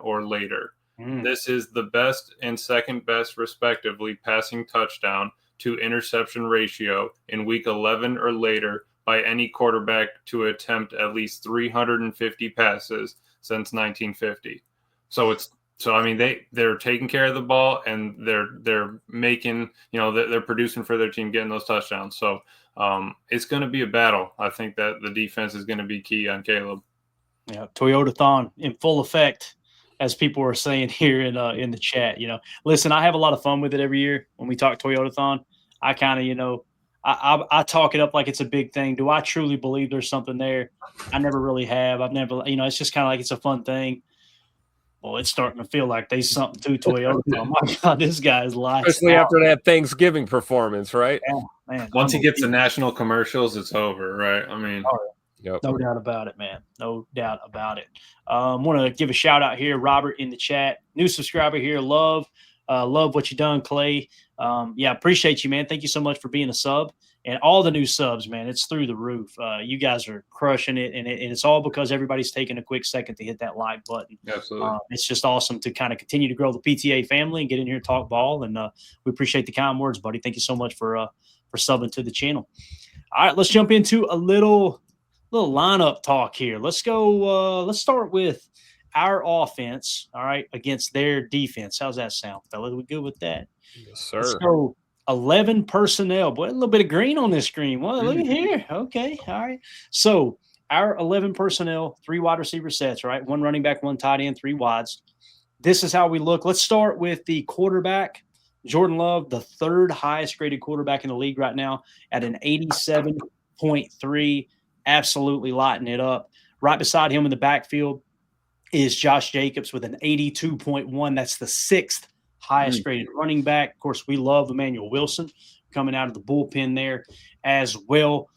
or later. This is the best and second best, respectively, passing touchdown to interception ratio in week 11 or later by any quarterback to attempt at least 350 passes since 1950. So I mean, they're taking care of the ball, and they're making, they're producing for their team, getting those touchdowns. So it's going to be a battle. I think that the defense is going to be key on Caleb. Yeah, Toyotathon in full effect, as people are saying here in the chat. Listen, I have a lot of fun with it every year when we talk Toyotathon. I kind of, I talk it up like it's a big thing. Do I truly believe there's something there? I never really have. I've never, it's just kind of like it's a fun thing. Well, it's starting to feel like there's something to Toyota. Oh my God, this guy's live. Especially after that Thanksgiving performance, right? Yeah, man. Once he gets the national commercials, it's over, right? I mean, Yep. No doubt about it, man. No doubt about it. Want to give a shout out here, Robert in the chat. New subscriber here. Love what you done, Clay. Appreciate you, man. Thank you so much for being a sub. And all the new subs, man, it's through the roof. You guys are crushing it, and it's all because everybody's taking a quick second to hit that like button. Absolutely. It's just awesome to kind of continue to grow the PTA family and get in here and talk ball. And we appreciate the kind words, buddy. Thank you so much for subbing to the channel. All right, let's jump into a little lineup talk here. Let's go. Let's start with our offense, all right, against their defense. How's that sound, fellas? We good with that? Yes, sir. Let's go 11 personnel. Boy, a little bit of green on this screen. Well, look at here. Okay, all right. So our 11 personnel, 3 wide receiver sets, right? 1 running back, 1 tight end, 3 wides. This is how we look. Let's start with the quarterback. Jordan Love, the 3rd highest graded quarterback in the league right now at an 87.3, absolutely lighting it up. Right beside him in the backfield is Josh Jacobs with an 82.1. That's the 6th highest graded running back. Of course, we love Emmanuel Wilson coming out of the bullpen there as well.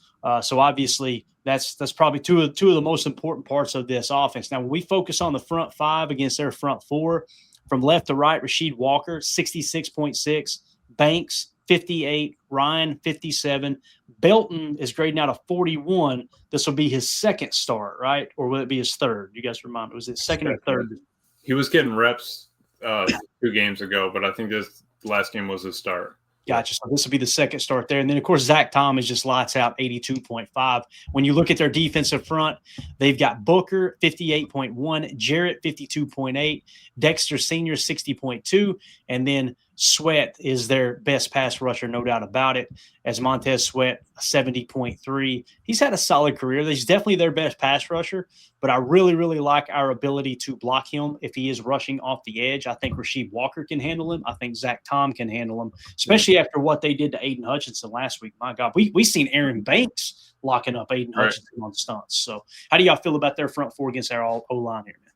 So obviously that's probably two of the most important parts of this offense. Now, when we focus on the front 5 against their front 4, from left to right, Rasheed Walker, 66.6, Banks, 58. Ryan, 57. Belton is grading out a 41. This will be his second start, right? Or will it be his third? You guys remind me. Was it second or third? He was getting reps 2 games ago, but I think this last game was his start. Gotcha. So this will be the second start there. And then, of course, Zach Tom is just lights out, 82.5. When you look at their defensive front, they've got Booker, 58.1, Jarrett, 52.8, Dexter Sr., 60.2, and then Sweat is their best pass rusher, no doubt about it, as Montez Sweat, 70.3. He's had a solid career. He's definitely their best pass rusher, but I really, really like our ability to block him if he is rushing off the edge. I think Rasheed Walker can handle him. I think Zach Tom can handle him, especially after what they did to Aiden Hutchinson last week. My God, we seen Aaron Banks locking up Aiden Hutchinson on stunts. So how do y'all feel about their front four against our O-line here, man?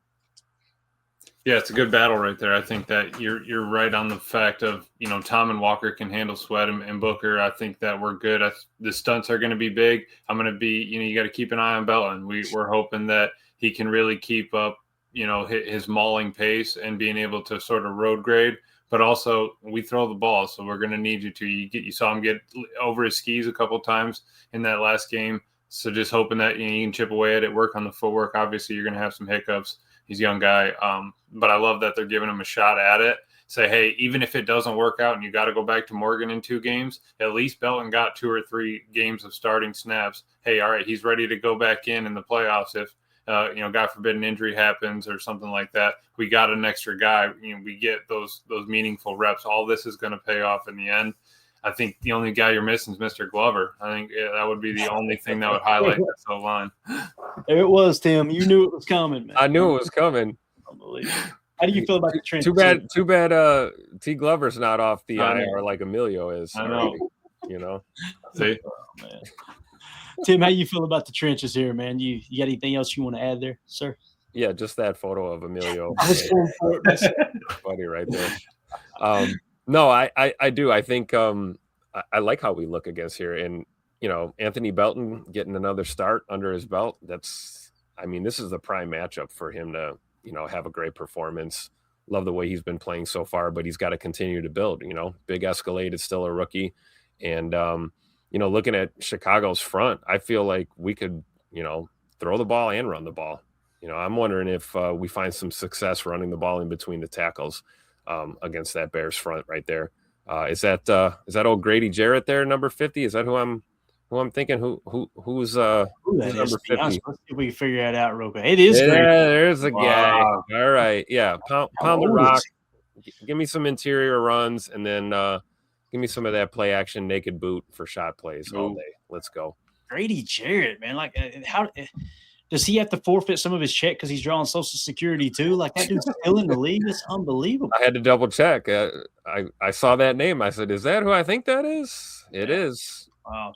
Yeah, it's a good battle right there. I think that you're right on the fact of, Tom and Walker can handle Sweat and Booker. I think that we're good. The stunts are going to be big. I'm going to be, you got to keep an eye on Belton. We're hoping that he can really keep up, his mauling pace and being able to sort of road grade. But also we throw the ball, so we're going to need you to. You saw him get over his skis a couple of times in that last game. So just hoping that you can chip away at it, work on the footwork. Obviously, you're going to have some hiccups. He's a young guy, but I love that they're giving him a shot at it. Say, hey, even if it doesn't work out and you got to go back to Morgan in 2 games, at least Belton got 2 or 3 games of starting snaps. Hey, all right, he's ready to go back in the playoffs if, God forbid an injury happens or something like that. We got an extra guy. We get those meaningful reps. All this is going to pay off in the end. I think the only guy you're missing is Mr. Glover. I think that would be the only thing that would highlight this whole line. There it was, Tim. You knew it was coming, man. I knew it was coming. Unbelievable. How do you feel about the trend? Too bad T. Glover's not off the IR like Emilio is. I know. See? Oh, man. Tim, how you feel about the trenches here, man? You got anything else you want to add there, sir? Yeah, just that photo of Emilio. Funny right there. No, I do. I think I like how we look against here. And, Anthony Belton getting another start under his belt. This is the prime matchup for him to, have a great performance. Love the way he's been playing so far, but he's got to continue to build. Big Escalade is still a rookie. And, looking at Chicago's front, I feel like we could, throw the ball and run the ball. I'm wondering if we find some success running the ball in between the tackles. Against that Bears front right there. Is that old Grady Jarrett there, number 50? Is that who I'm thinking? Who's number 50? Let's see if we can figure that out real quick. It is. Yeah, Grady. There's a guy. Wow. All right, yeah. Pound the rock. Give me some interior runs, and then give me some of that play action naked boot for shot plays all day. Let's go. Grady Jarrett, man. Like, how does he have to forfeit some of his check because he's drawing Social Security too? Like, that dude's still in the league. It's unbelievable. I had to double check. I saw that name. I said, "Is that who I think that is?" It is. Wow.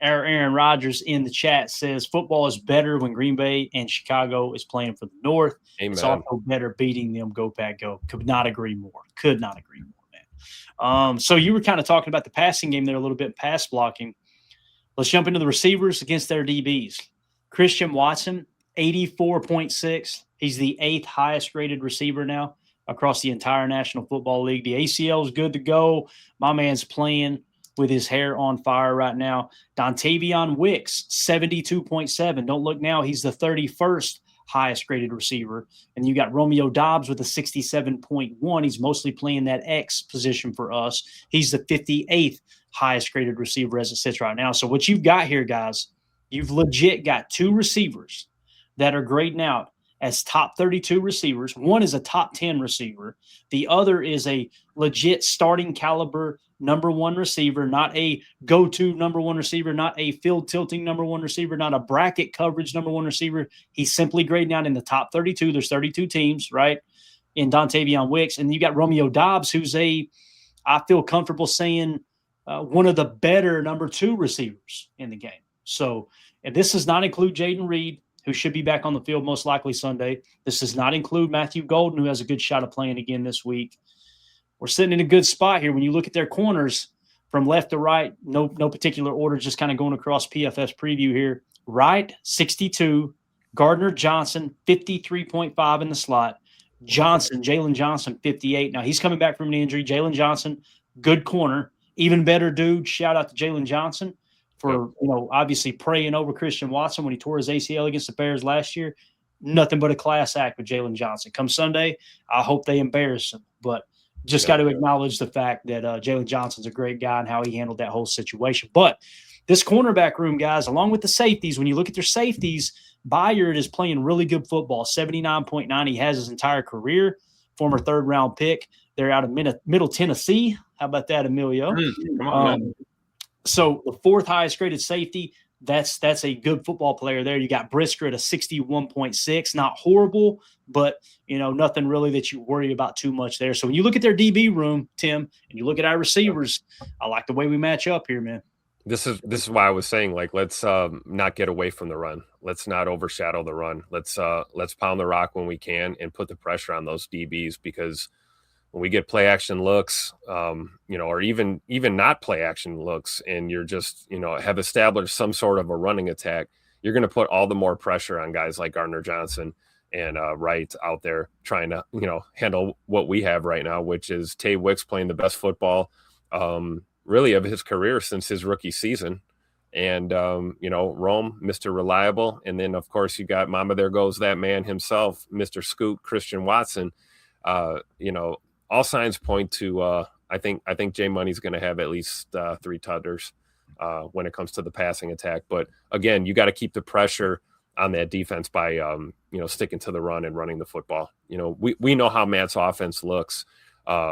Aaron Rodgers in the chat says football is better when Green Bay and Chicago is playing for the North. Amen. It's also better beating them. Go Pack Go. Could not agree more. Man. So you were kind of talking about the passing game there a little bit, pass blocking. Let's jump into the receivers against their DBs. Christian Watson, 84.6. He's the 8th highest rated receiver now across the entire National Football League. The ACL is good to go. My man's playing with his hair on fire right now. Dontavion Wicks, 72.7. Don't look now. He's the 31st highest graded receiver. And you got Romeo Dobbs with a 67.1. He's mostly playing that X position for us. He's the 58th highest graded receiver as it sits right now. So what you've got here, guys, you've legit got 2 receivers that are grading out as top 32 receivers. One is a top 10 receiver. The other is a legit starting caliber number 1 receiver, not a go-to number 1 receiver, not a field tilting number 1 receiver, not a bracket coverage number 1 receiver. He's simply grading out in the top 32. There's 32 teams, right, in Dontavion Wicks. And you got Romeo Dobbs, who's I feel comfortable saying, one of the better number 2 receivers in the game. So, and this does not include Jaden Reed, who should be back on the field most likely Sunday. This does not include Matthew Golden, who has a good shot of playing again this week. We're sitting in a good spot here. When you look at their corners from left to right, no particular order, just kind of going across PFF's preview here. Wright, 62. Gardner Johnson, 53.5 in the slot. Jalen Johnson, 58. Now, he's coming back from an injury. Jalen Johnson, good corner. Even better dude, shout out to Jalen Johnson for, obviously praying over Christian Watson when he tore his ACL against the Bears last year. Nothing but a class act with Jalen Johnson. Come Sunday, I hope they embarrass him. But just got to acknowledge the fact that Jalen Johnson's a great guy and how he handled that whole situation. But this cornerback room, guys, along with the safeties, when you look at their safeties, Byard is playing really good football, 79.9 he has his entire career, former third-round pick. They're out of Middle Tennessee. How about that, Emilio? Come on, So the fourth highest graded safety, that's a good football player there. You got Brisker at a 61.6, not horrible, but nothing really that you worry about too much there. So when you look at their DB room, Tim, and you look at our receivers, I like the way we match up here, man. This is why I was saying, like, let's not get away from the run. Let's not overshadow the run. Let's pound the rock when we can and put the pressure on those DBs, because when we get play action looks, or even not play action looks, and you're just, have established some sort of a running attack, you're going to put all the more pressure on guys like Gardner Johnson and Wright out there trying to, handle what we have right now, which is Tay Wicks playing the best football, really of his career since his rookie season. And, Rome, Mr. Reliable. And then, of course, you got Mama, there goes that man himself, Mr. Scoot, Christian Watson. All signs point to I think Jay Money's going to have at least 3 tutters when it comes to the passing attack. But again, you got to keep the pressure on that defense by sticking to the run and running the football. We know how Matt's offense looks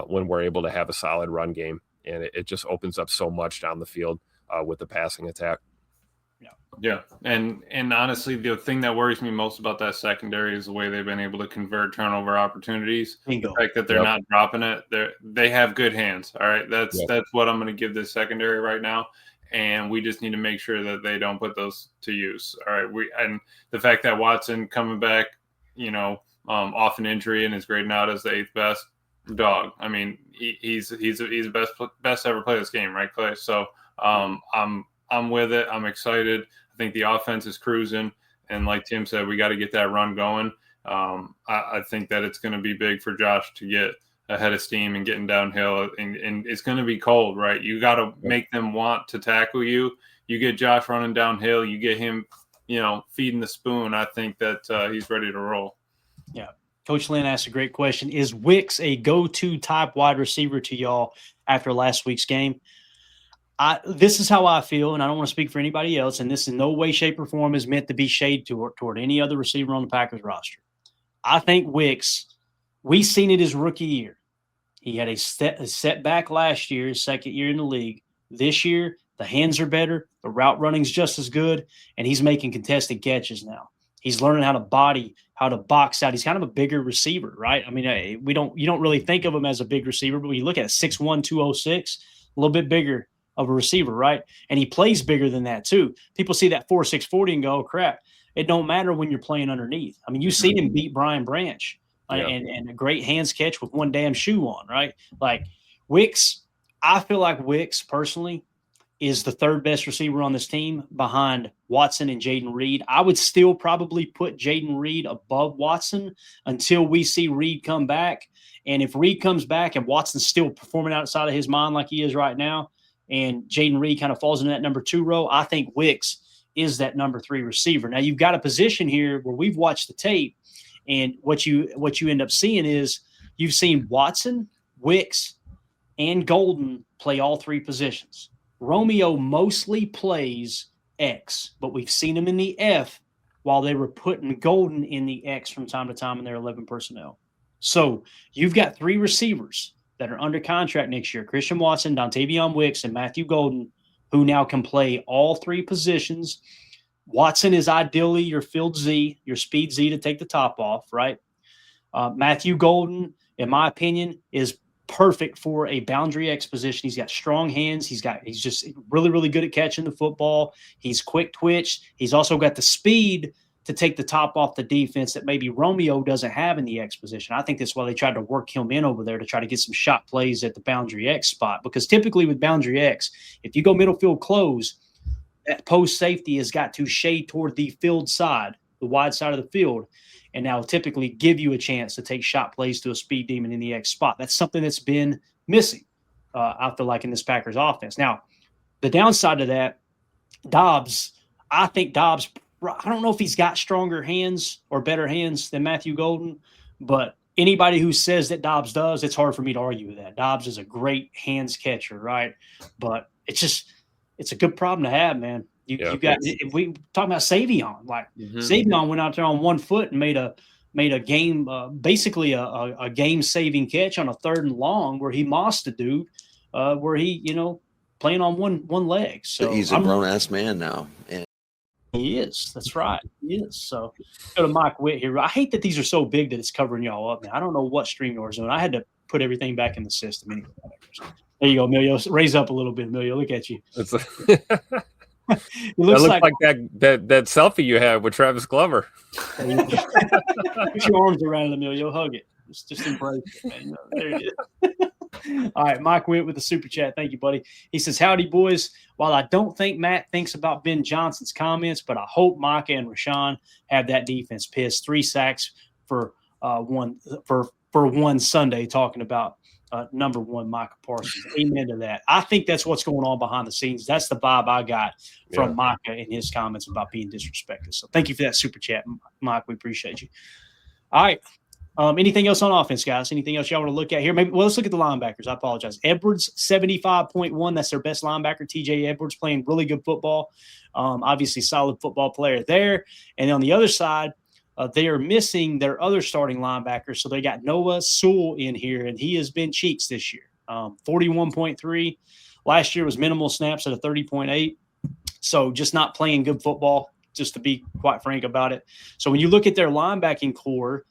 when we're able to have a solid run game, and it just opens up so much down the field with the passing attack. Yeah. And honestly, the thing that worries me most about that secondary is the way they've been able to convert turnover opportunities. Bingo. The fact that they're not dropping it. They have good hands. All right. That's what I'm going to give this secondary right now. And we just need to make sure that they don't put those to use. All right. And the fact that Watson coming back, off an injury and is grading out as the 8th best dog. I mean, he's the best ever play this game, right, Clay? So I'm with it. I'm excited. I think the offense is cruising. And like Tim said, we got to get that run going. I think that it's going to be big for Josh to get ahead of steam and getting downhill. And it's going to be cold, right? You got to make them want to tackle you. You get Josh running downhill. You get him, feeding the spoon. I think that he's ready to roll. Yeah. Coach Lynn asked a great question. Is Wicks a go-to type wide receiver to y'all after last week's game? This is how I feel, and I don't want to speak for anybody else, and this in no way, shape, or form is meant to be shade toward any other receiver on the Packers roster. I think Wicks, we seen it his rookie year. He had a setback last year, his second year in the league. This year, the hands are better, the route running's just as good, and he's making contested catches now. He's learning how to box out. He's kind of a bigger receiver, right? I mean, you don't really think of him as a big receiver, but when you look at 6'1", 206, a little bit bigger of a receiver, right? And he plays bigger than that too. People see that 4.6 40 and go, oh, crap. It don't matter when you're playing underneath. I mean, you seen him beat Brian Branch and a great hands catch with one damn shoe on, right? Like Wicks, I feel like Wicks personally is the 3rd best receiver on this team behind Watson and Jaden Reed. I would still probably put Jaden Reed above Watson until we see Reed come back. And if Reed comes back and Watson's still performing outside of his mind like he is right now, and Jaden Reed kind of falls into that number 2 role, I think Wicks is that number 3 receiver. Now, you've got a position here where we've watched the tape, and what you end up seeing is you've seen Watson, Wicks, and Golden play all 3 positions. Romeo mostly plays X, but we've seen him in the F while they were putting Golden in the X from time to time in their 11 personnel. So you've got 3 receivers that are under contract next year, Christian Watson, Dontavion Wicks, and Matthew Golden, who now can play all 3 positions. Watson is ideally your field Z, your speed Z to take the top off, right? Matthew Golden, in my opinion, is perfect for a boundary X position. He's got strong hands. He's just really, really good at catching the football. He's quick twitch. He's also got the speed to take the top off the defense that maybe Romeo doesn't have in the X position. I think that's why they tried to work him in over there to try to get some shot plays at the boundary X spot, because typically with boundary X, if you go middle field close, that post safety has got to shade toward the field side, the wide side of the field, and now typically give you a chance to take shot plays to a speed demon in the X spot. That's something that's been missing. I feel like in this Packers offense. Now, the downside of that, Dobbs, I think Dobbs, I don't know if he's got stronger hands or better hands than Matthew Golden, but anybody who says that Dobbs does, it's hard for me to argue with that. Dobbs is a great hands catcher, right? But it's a good problem to have, man. You got, if we talking about Savion, like Savion went out there on 1 foot and made a game, basically a game-saving catch on a 3rd and long where he mossed a dude, where he, playing on one leg. So He's a grown-ass man now. And he is. That's right. He is. So go to Mike Witt here. I hate that these are so big that it's covering y'all up, man. I don't know what stream yours doing. I had to put everything back in the system anyway. There you go, Emilio. Raise up a little bit, Emilio. Look at you. It looks like that selfie you had with Travis Glover. Put your arms around it, Emilio. Hug it. Just embrace it, man. There it is. All right, Mike Witt with the super chat. Thank you, buddy. He says, "Howdy, boys. While I don't think Matt thinks about Ben Johnson's comments, but I hope Micah and Rashawn have that defense pissed. 3 sacks for one Sunday." Talking about number 1 Micah Parsons. Amen to that. I think that's what's going on behind the scenes. That's the vibe I got from Micah in his comments about being disrespected. So thank you for that super chat, Mike. We appreciate you. All right. Anything else on offense, guys? Anything else y'all want to look at here? Maybe let's look at the linebackers. I apologize. Edwards, 75.1. That's their best linebacker. TJ Edwards playing really good football. Obviously, solid football player there. And on the other side, they are missing their other starting linebacker. So they got Noah Sewell in here, and he has been cheeks this year. 41.3. Last year was minimal snaps at a 30.8. So just not playing good football, just to be quite frank about it. So when you look at their linebacking core,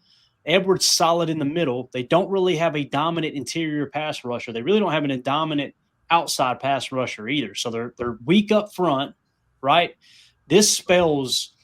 Edwards solid in the middle. They don't really have a dominant interior pass rusher. They really don't have a dominant outside pass rusher either. So they're weak up front, right? This spells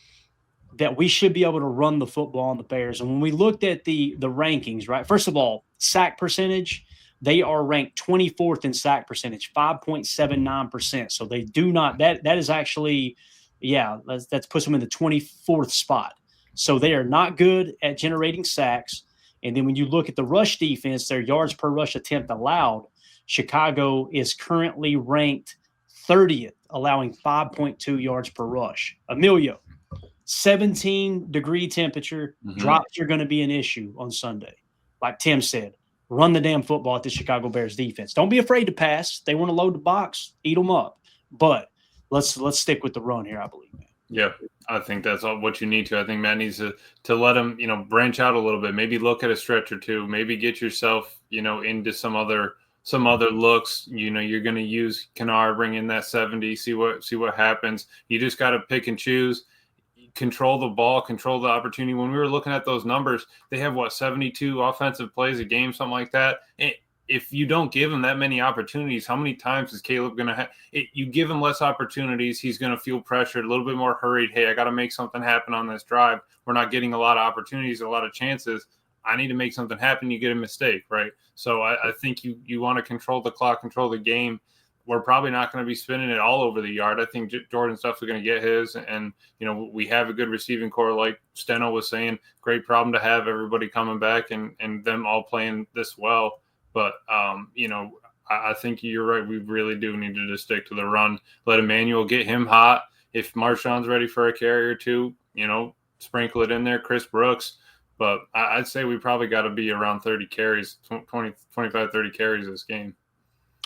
that we should be able to run the football on the Bears. And when we looked at the rankings, right, first of all, sack percentage, they are ranked 24th in sack percentage, 5.79%. So they do not – that is actually – that puts them in the 24th spot. So they are not good at generating sacks. And then when you look at the rush defense, their yards per rush attempt allowed, Chicago is currently ranked 30th, allowing 5.2 yards per rush. Emilio, 17-degree temperature, drops are going to be an issue on Sunday. Like Tim said, run the damn football at the Chicago Bears defense. Don't be afraid to pass. They want to load the box, eat them up. But let's stick with the run here, I believe, man. Yeah, I think that's all what you need to. I think Matt needs to let him, branch out a little bit. Maybe look at a stretch or two. Maybe get yourself, into some other looks. You're going to use Kennard, bring in that 70, see what happens. You just got to pick and choose. Control the ball, control the opportunity. When we were looking at those numbers, they have 72 offensive plays a game, something like that. And if you don't give him that many opportunities, how many times is Caleb going to have it? You give him less opportunities, he's going to feel pressured, a little bit more hurried. Hey, I got to make something happen on this drive. We're not getting a lot of opportunities, a lot of chances. I need to make something happen. You get a mistake, right? So I think you want to control the clock, control the game. We're probably not going to be spinning it all over the yard. I think Jordan's definitely going to get his. And, we have a good receiving core, like Steno was saying. Great problem to have, everybody coming back and them all playing this well. But, I think you're right. We really do need to just stick to the run. Let Emmanuel get him hot. If Marshawn's ready for a carry or two, sprinkle it in there. Chris Brooks. But I'd say we probably got to be around 30 carries, 25, 30 carries this game.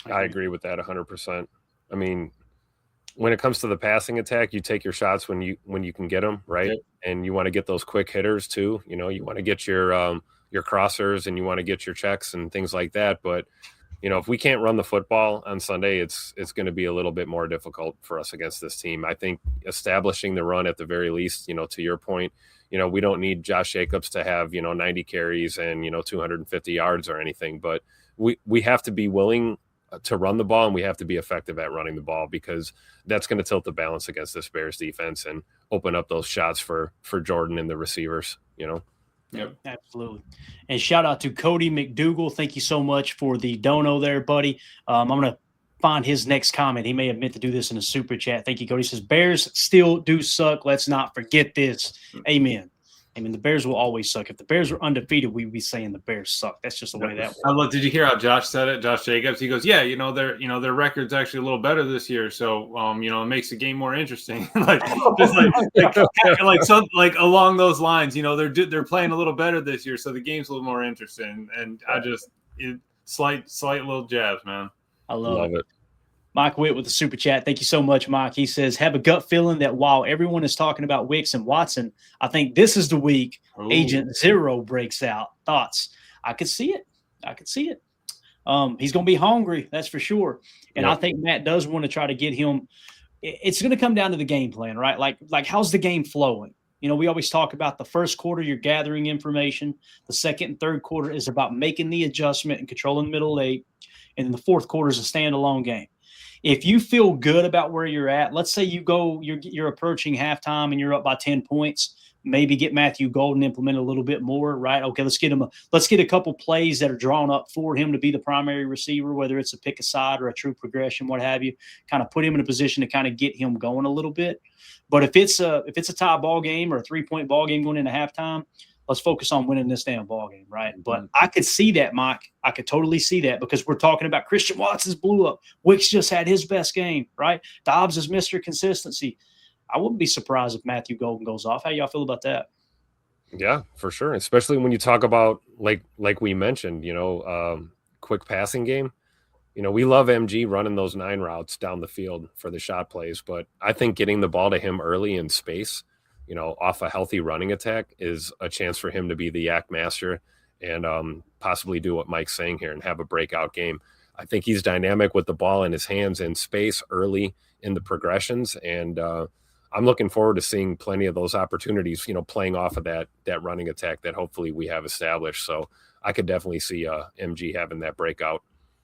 I agree with that 100%. I mean, when it comes to the passing attack, you take your shots when you can get them, right? Yep. And you want to get those quick hitters too. You want to get your crossers and you want to get your checks and things like that. But, if we can't run the football on Sunday, it's going to be a little bit more difficult for us against this team. I think establishing the run at the very least, to your point, we don't need Josh Jacobs to have, 90 carries and, 250 yards or anything, but we have to be willing to run the ball, and we have to be effective at running the ball, because that's going to tilt the balance against this Bears defense and open up those shots for Jordan and the receivers, Yep. Absolutely. And shout out to Cody McDougal. Thank you so much for the dono there, buddy. I'm going to find his next comment. He may have meant to do this in a super chat. Thank you, Cody. He says, Bears still do suck. Let's not forget this. Amen. I mean, the Bears will always suck. If the Bears were undefeated, we'd be saying the Bears suck. That's just the way that works. Did you hear how Josh said it? Josh Jacobs. He goes, "Yeah, their record's actually a little better this year, so it makes the game more interesting." like along those lines. They're playing a little better this year, so the game's a little more interesting. And slight little jabs, man. I love it. Mike Witt with the super chat. Thank you so much, Mike. He says, have a gut feeling that while everyone is talking about Wicks and Watson, I think this is the week Agent Zero breaks out. Thoughts? I could see it. He's going to be hungry, that's for sure. And I think Matt does want to try to get him. It's going to come down to the game plan, right? Like how's the game flowing? We always talk about the first quarter, you're gathering information. The second and third quarter is about making the adjustment and controlling the middle eight. And the fourth quarter is a standalone game. If you feel good about where you're at, let's say you're approaching halftime and you're up by 10 points, maybe get Matthew Golden implemented a little bit more, right? Okay, let's get a couple plays that are drawn up for him to be the primary receiver, whether it's a pick aside or a true progression, what have you, kind of put him in a position to kind of get him going a little bit. But if it's a tie ball game or a 3-point ball game going into halftime, let's focus on winning this damn ball game, right? Mm-hmm. But I could see that, Mike. I could totally see that because we're talking about Christian Watson's blew up. Wicks just had his best game, right? Dobbs is Mr. Consistency. I wouldn't be surprised if Matthew Golden goes off. How y'all feel about that? Yeah, for sure. Especially when you talk about, like we mentioned, quick passing game. We love MG running those 9 routes down the field for the shot plays, but I think getting the ball to him early in space, off a healthy running attack is a chance for him to be the yak master and possibly do what Mike's saying here and have a breakout game. I think he's dynamic with the ball in his hands in space early in the progressions. And I'm looking forward to seeing plenty of those opportunities, playing off of that running attack that hopefully we have established. So I could definitely see MG having that breakout.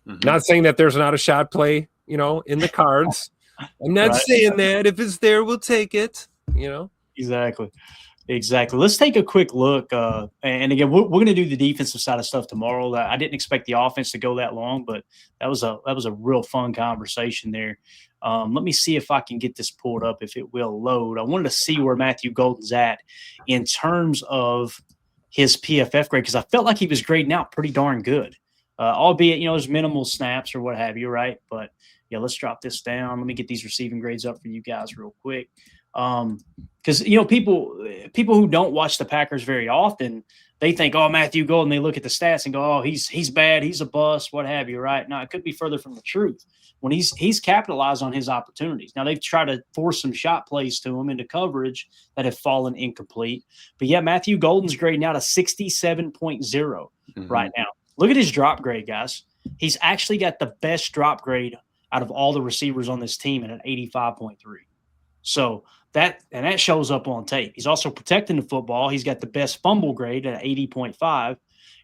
Mm-hmm. Not saying that there's not a shot play, in the cards. I'm not saying that. If it's there, we'll take it, Exactly. Let's take a quick look. And again, we're going to do the defensive side of stuff tomorrow. I didn't expect the offense to go that long, but that was a real fun conversation there. Let me see if I can get this pulled up, if it will load. I wanted to see where Matthew Golden's at in terms of his PFF grade, because I felt like he was grading out pretty darn good, albeit, there's minimal snaps or what have you, right? But, yeah, let's drop this down. Let me get these receiving grades up for you guys real quick. Because people who don't watch the Packers very often, they think, oh, Matthew Golden, they look at the stats and go, oh, he's bad, he's a bust, what have you, right? No, it could be further from the truth. When he's capitalized on his opportunities. Now they've tried to force some shot plays to him into coverage that have fallen incomplete. But yeah, Matthew Golden's grading out a 67.0 right now. Look at his drop grade, guys. He's actually got the best drop grade out of all the receivers on this team at an 85.3. So that shows up on tape. He's also protecting the football. He's got the best fumble grade at 80.5,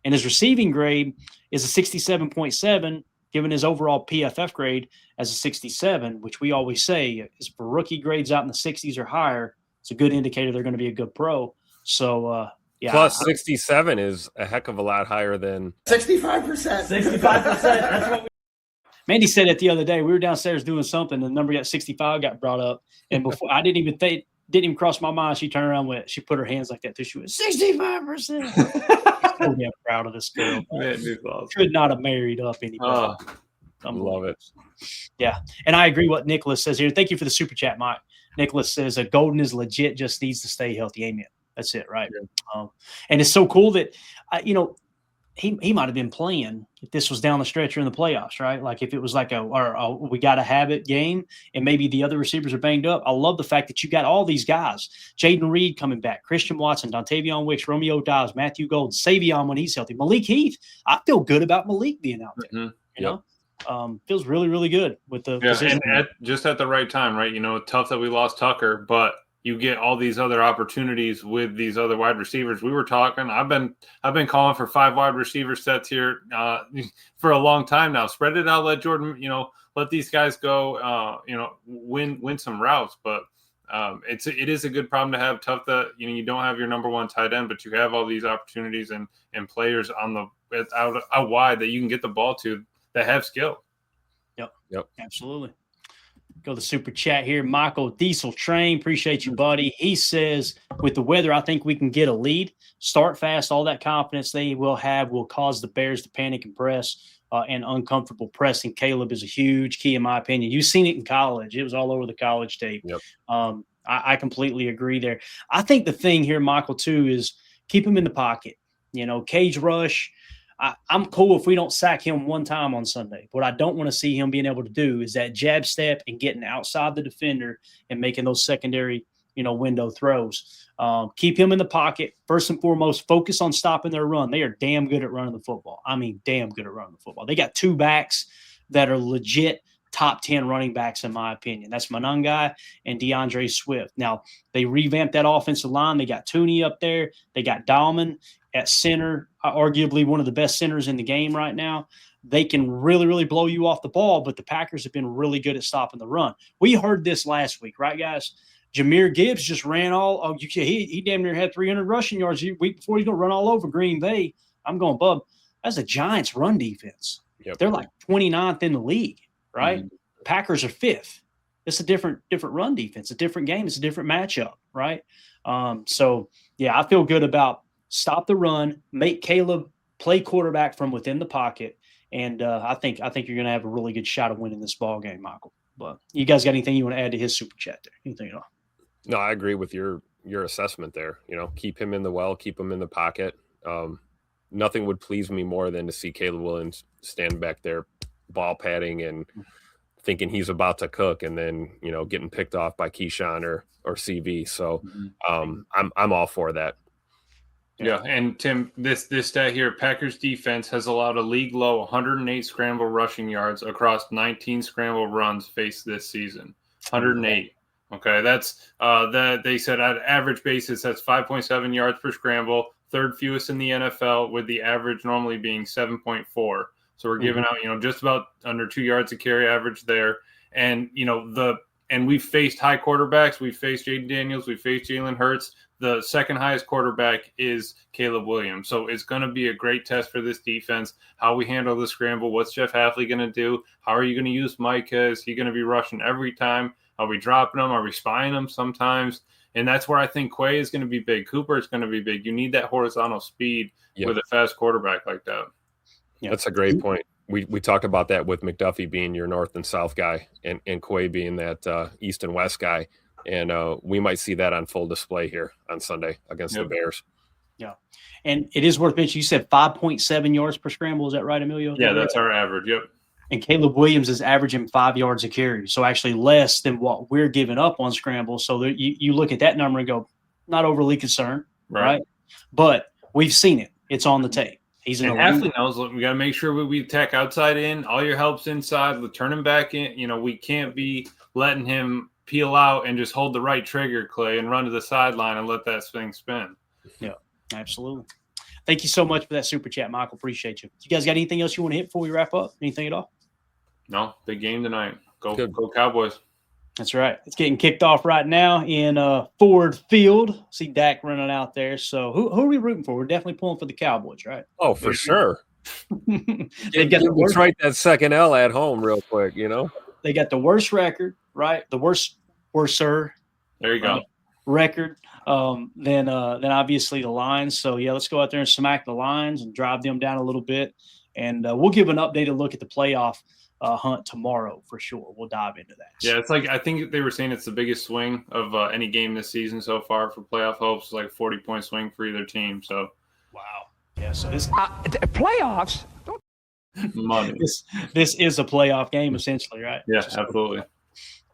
and his receiving grade is a 67.7, given his overall PFF grade as a 67, which we always say is for rookie grades out in the 60s or higher. It's a good indicator they're going to be a good pro. So, yeah. Plus 67 is a heck of a lot higher than 65%. 65%. That's what Mandy said it the other day. We were downstairs doing something, and the number 65 got brought up. And before I didn't even cross my mind. She turned around she put her hands like that too. She went 65%. So damn proud of this girl. Could not have married up anybody. I love it. Yeah, and I agree what Nicholas says here. Thank you for the super chat, Mike. Nicholas says Golden is legit, just needs to stay healthy. Amen. That's it, right? Yeah. And it's so cool that he might have been playing if this was down the stretch or in the playoffs, right? Like if it was like a we got to have it game and maybe the other receivers are banged up. I love the fact that you got all these guys, Jaden Reed coming back, Christian Watson, Dontavion Wicks, Romeo Dobbs, Matthew Golden, Savion when he's healthy, Malik Heath. I feel good about Malik being out there, you know? Feels really, really good with the position. And just at the right time, right? Tough that we lost Tucker, but you get all these other opportunities with these other wide receivers. We were talking. I've been calling for 5 wide receiver sets here for a long time now. Spread it out. Let Jordan, let these guys go. Win some routes. But it is a good problem to have. Tough that you don't have your number 1 tight end, but you have all these opportunities and players on the out wide that you can get the ball to that have skill. Yep. Absolutely. Go to the super chat here. Michael Diesel Train, appreciate you, buddy. He says, with the weather, I think we can get a lead. Start fast. All that confidence they will have will cause the Bears to panic and press, and uncomfortable pressing. Caleb is a huge key, in my opinion. You've seen it in college. It was all over the college tape. Yep. I completely agree there. I think the thing here, Michael, too, is keep him in the pocket. Cage rush. I'm cool if we don't sack him one time on Sunday. What I don't want to see him being able to do is that jab step and getting outside the defender and making those secondary, window throws. Keep him in the pocket. First and foremost, focus on stopping their run. They are damn good at running the football. I mean, damn good at running the football. They got two backs that are legit top 10 running backs, in my opinion. That's Monangai and DeAndre Swift. Now, they revamped that offensive line. They got Tooney up there. They got Dahlman at center, arguably one of the best centers in the game right now. They can really, really blow you off the ball, but the Packers have been really good at stopping the run. We heard this last week, right, guys? Jahmyr Gibbs just ran he damn near had 300 rushing yards a week before. He's going to run all over Green Bay. I'm going, Bub, that's a Giants run defense. Yep. They're like 29th in the league, right? Mm-hmm. Packers are 5th. It's a different run defense, a different game. It's a different matchup, right? So, yeah, I feel good about stop the run, make Caleb play quarterback from within the pocket, and I think you're going to have a really good shot of winning this ball game, Michael. But you guys got anything you want to add to his super chat there? Anything at all? No, I agree with your assessment there. Keep him in the well, keep him in the pocket. Nothing would please me more than to see Caleb Williams stand back there, ball padding and thinking he's about to cook, and then getting picked off by Keyshawn or CV. So I'm all for that. Yeah, and Tim, this stat here, Packers defense has allowed a league low 108 scramble rushing yards across 19 scramble runs faced this season. 108. Okay, that's that they said at average basis that's 5.7 yards per scramble, third fewest in the NFL, with the average normally being 7.4. So we're giving out, just about under 2 yards a carry average there. And and we've faced high quarterbacks. We've faced Jaden Daniels. We've faced Jalen Hurts. The second highest quarterback is Caleb Williams. So it's going to be a great test for this defense, how we handle the scramble. What's Jeff Hafley going to do? How are you going to use Micah? Is he going to be rushing every time? Are we dropping him? Are we spying him sometimes? And that's where I think Quay is going to be big. Cooper is going to be big. You need that horizontal speed with a fast quarterback like that. Yeah. That's a great point. We talked about that with McDuffie being your north and south guy and Quay being that east and west guy. And we might see that on full display here on Sunday against the Bears. Yeah. And it is worth mentioning, you said 5.7 yards per scramble. Is that right, Emilio? Yeah, that's our average. Yep. And Caleb Williams is averaging 5 yards a carry. So actually less than what we're giving up on scramble. So you look at that number and go, not overly concerned, right? But we've seen it. It's on the tape. He's an Hafley knows. Look, we got to make sure we attack outside in. All your help's inside. We turn him back in. We can't be letting him peel out and just hold the right trigger, Clay, and run to the sideline and let that thing spin. Yeah, absolutely. Thank you so much for that super chat, Michael. Appreciate you. You guys got anything else you want to hit before we wrap up? Anything at all? No, big game tonight. Go Cowboys. That's right. It's getting kicked off right now in Ford Field. See Dak running out there. So who are we rooting for? We're definitely pulling for the Cowboys, right? Oh, for sure. They got the worst, right that second L at home real quick, They got the worst record, right? The worser. There you go. Record. Then obviously the Lions. So yeah, let's go out there and smack the Lions and drive them down a little bit. And we'll give an updated look at the playoff hunt tomorrow for sure. We'll dive into that. Yeah, it's like I think they were saying it's the biggest swing of any game this season so far for playoff hopes. Like 40-point swing for either team. So wow. Yeah. So this playoffs. money. This is a playoff game essentially, right? Yeah, absolutely.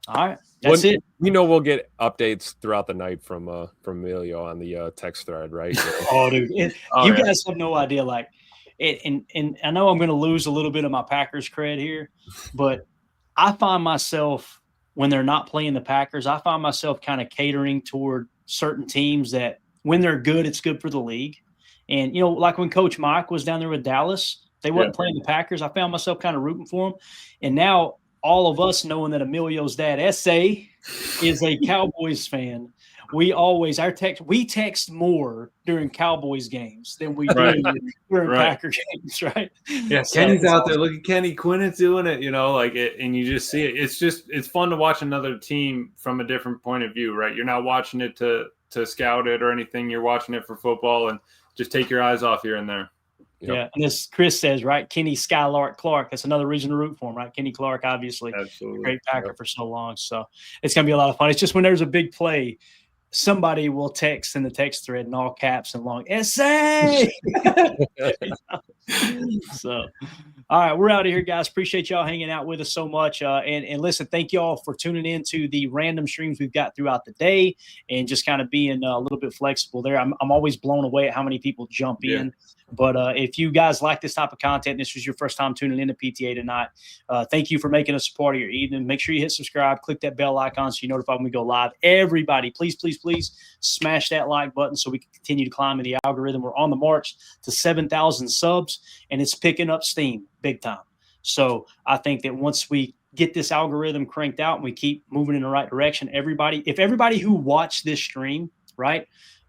All right. That's it. We'll get updates throughout the night from Emilio on the text thread, right? Oh, dude. Guys have no idea. Like, and I know I'm going to lose a little bit of my Packers cred here, but I find myself, when they're not playing the Packers, I find myself kind of catering toward certain teams that when they're good, it's good for the league. And, like when Coach Mike was down there with Dallas, they weren't playing the Packers. I found myself kind of rooting for them. And now all of us knowing that Emilio's dad, S.A., is a Cowboys fan, we text more during Cowboys games than we do during Packer games, right? Yeah, Kenny's out there. Look at Kenny. Quinn is doing it, like it, and you just see it. It's fun to watch another team from a different point of view, right? You're not watching it to scout it or anything. You're watching it for football and just take your eyes off here and there. Yep. Yeah, and as Chris says, right, Kenny Skylark Clark. That's another reason to root for him, right? Kenny Clark, obviously, absolutely great Packer for so long. So it's going to be a lot of fun. It's just when there's a big play, somebody will text in the text thread in all caps and long, SA! So, all right, we're out of here, guys. Appreciate y'all hanging out with us so much. And listen, thank y'all for tuning in to the random streams we've got throughout the day and just kind of being a little bit flexible there. I'm always blown away at how many people jump in. But if you guys like this type of content, this was your first time tuning in to PTA tonight, thank you for making us a part of your evening. Make sure you hit subscribe, click that bell icon so you're notified when we go live. Everybody, please smash that like button so we can continue to climb in the algorithm. We're on the march to 7,000 subs, and it's picking up steam big time. So I think that once we get this algorithm cranked out and we keep moving in the right direction, if everybody who watched this stream, right,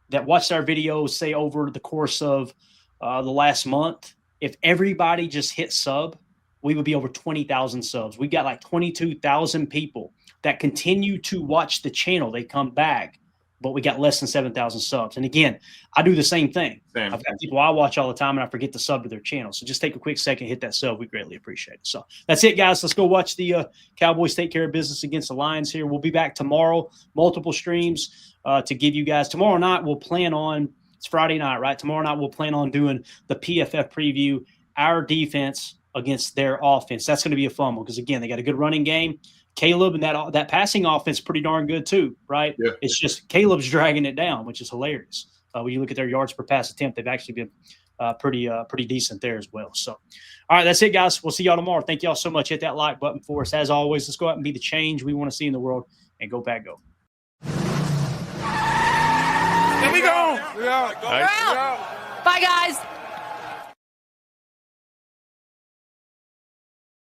that watched our videos, say over the course of the last month, if everybody just hit sub, we would be over 20,000 subs. We've got like 22,000 people that continue to watch the channel. They come back, but we got less than 7,000 subs. And again, I do the same thing. I've got people I watch all the time, and I forget to sub to their channel. So just take a quick second, hit that sub. We greatly appreciate it. So that's it, guys. Let's go watch the Cowboys take care of business against the Lions here. We'll be back tomorrow, multiple streams to give you guys. Tomorrow night, we'll plan on – it's Friday night, right? Tomorrow night, we'll plan on doing the PFF preview, our defense against their offense. That's going to be a fun one because, again, they got a good running game. Caleb and that passing offense is pretty darn good too, right? Yeah. It's just Caleb's dragging it down, which is hilarious. When you look at their yards per pass attempt, they've actually been pretty decent there as well. So, all right, that's it, guys. We'll see y'all tomorrow. Thank y'all so much. Hit that like button for us. As always, let's go out and be the change we want to see in the world, and go Pack Go. Here we go. We're out. Bye, guys.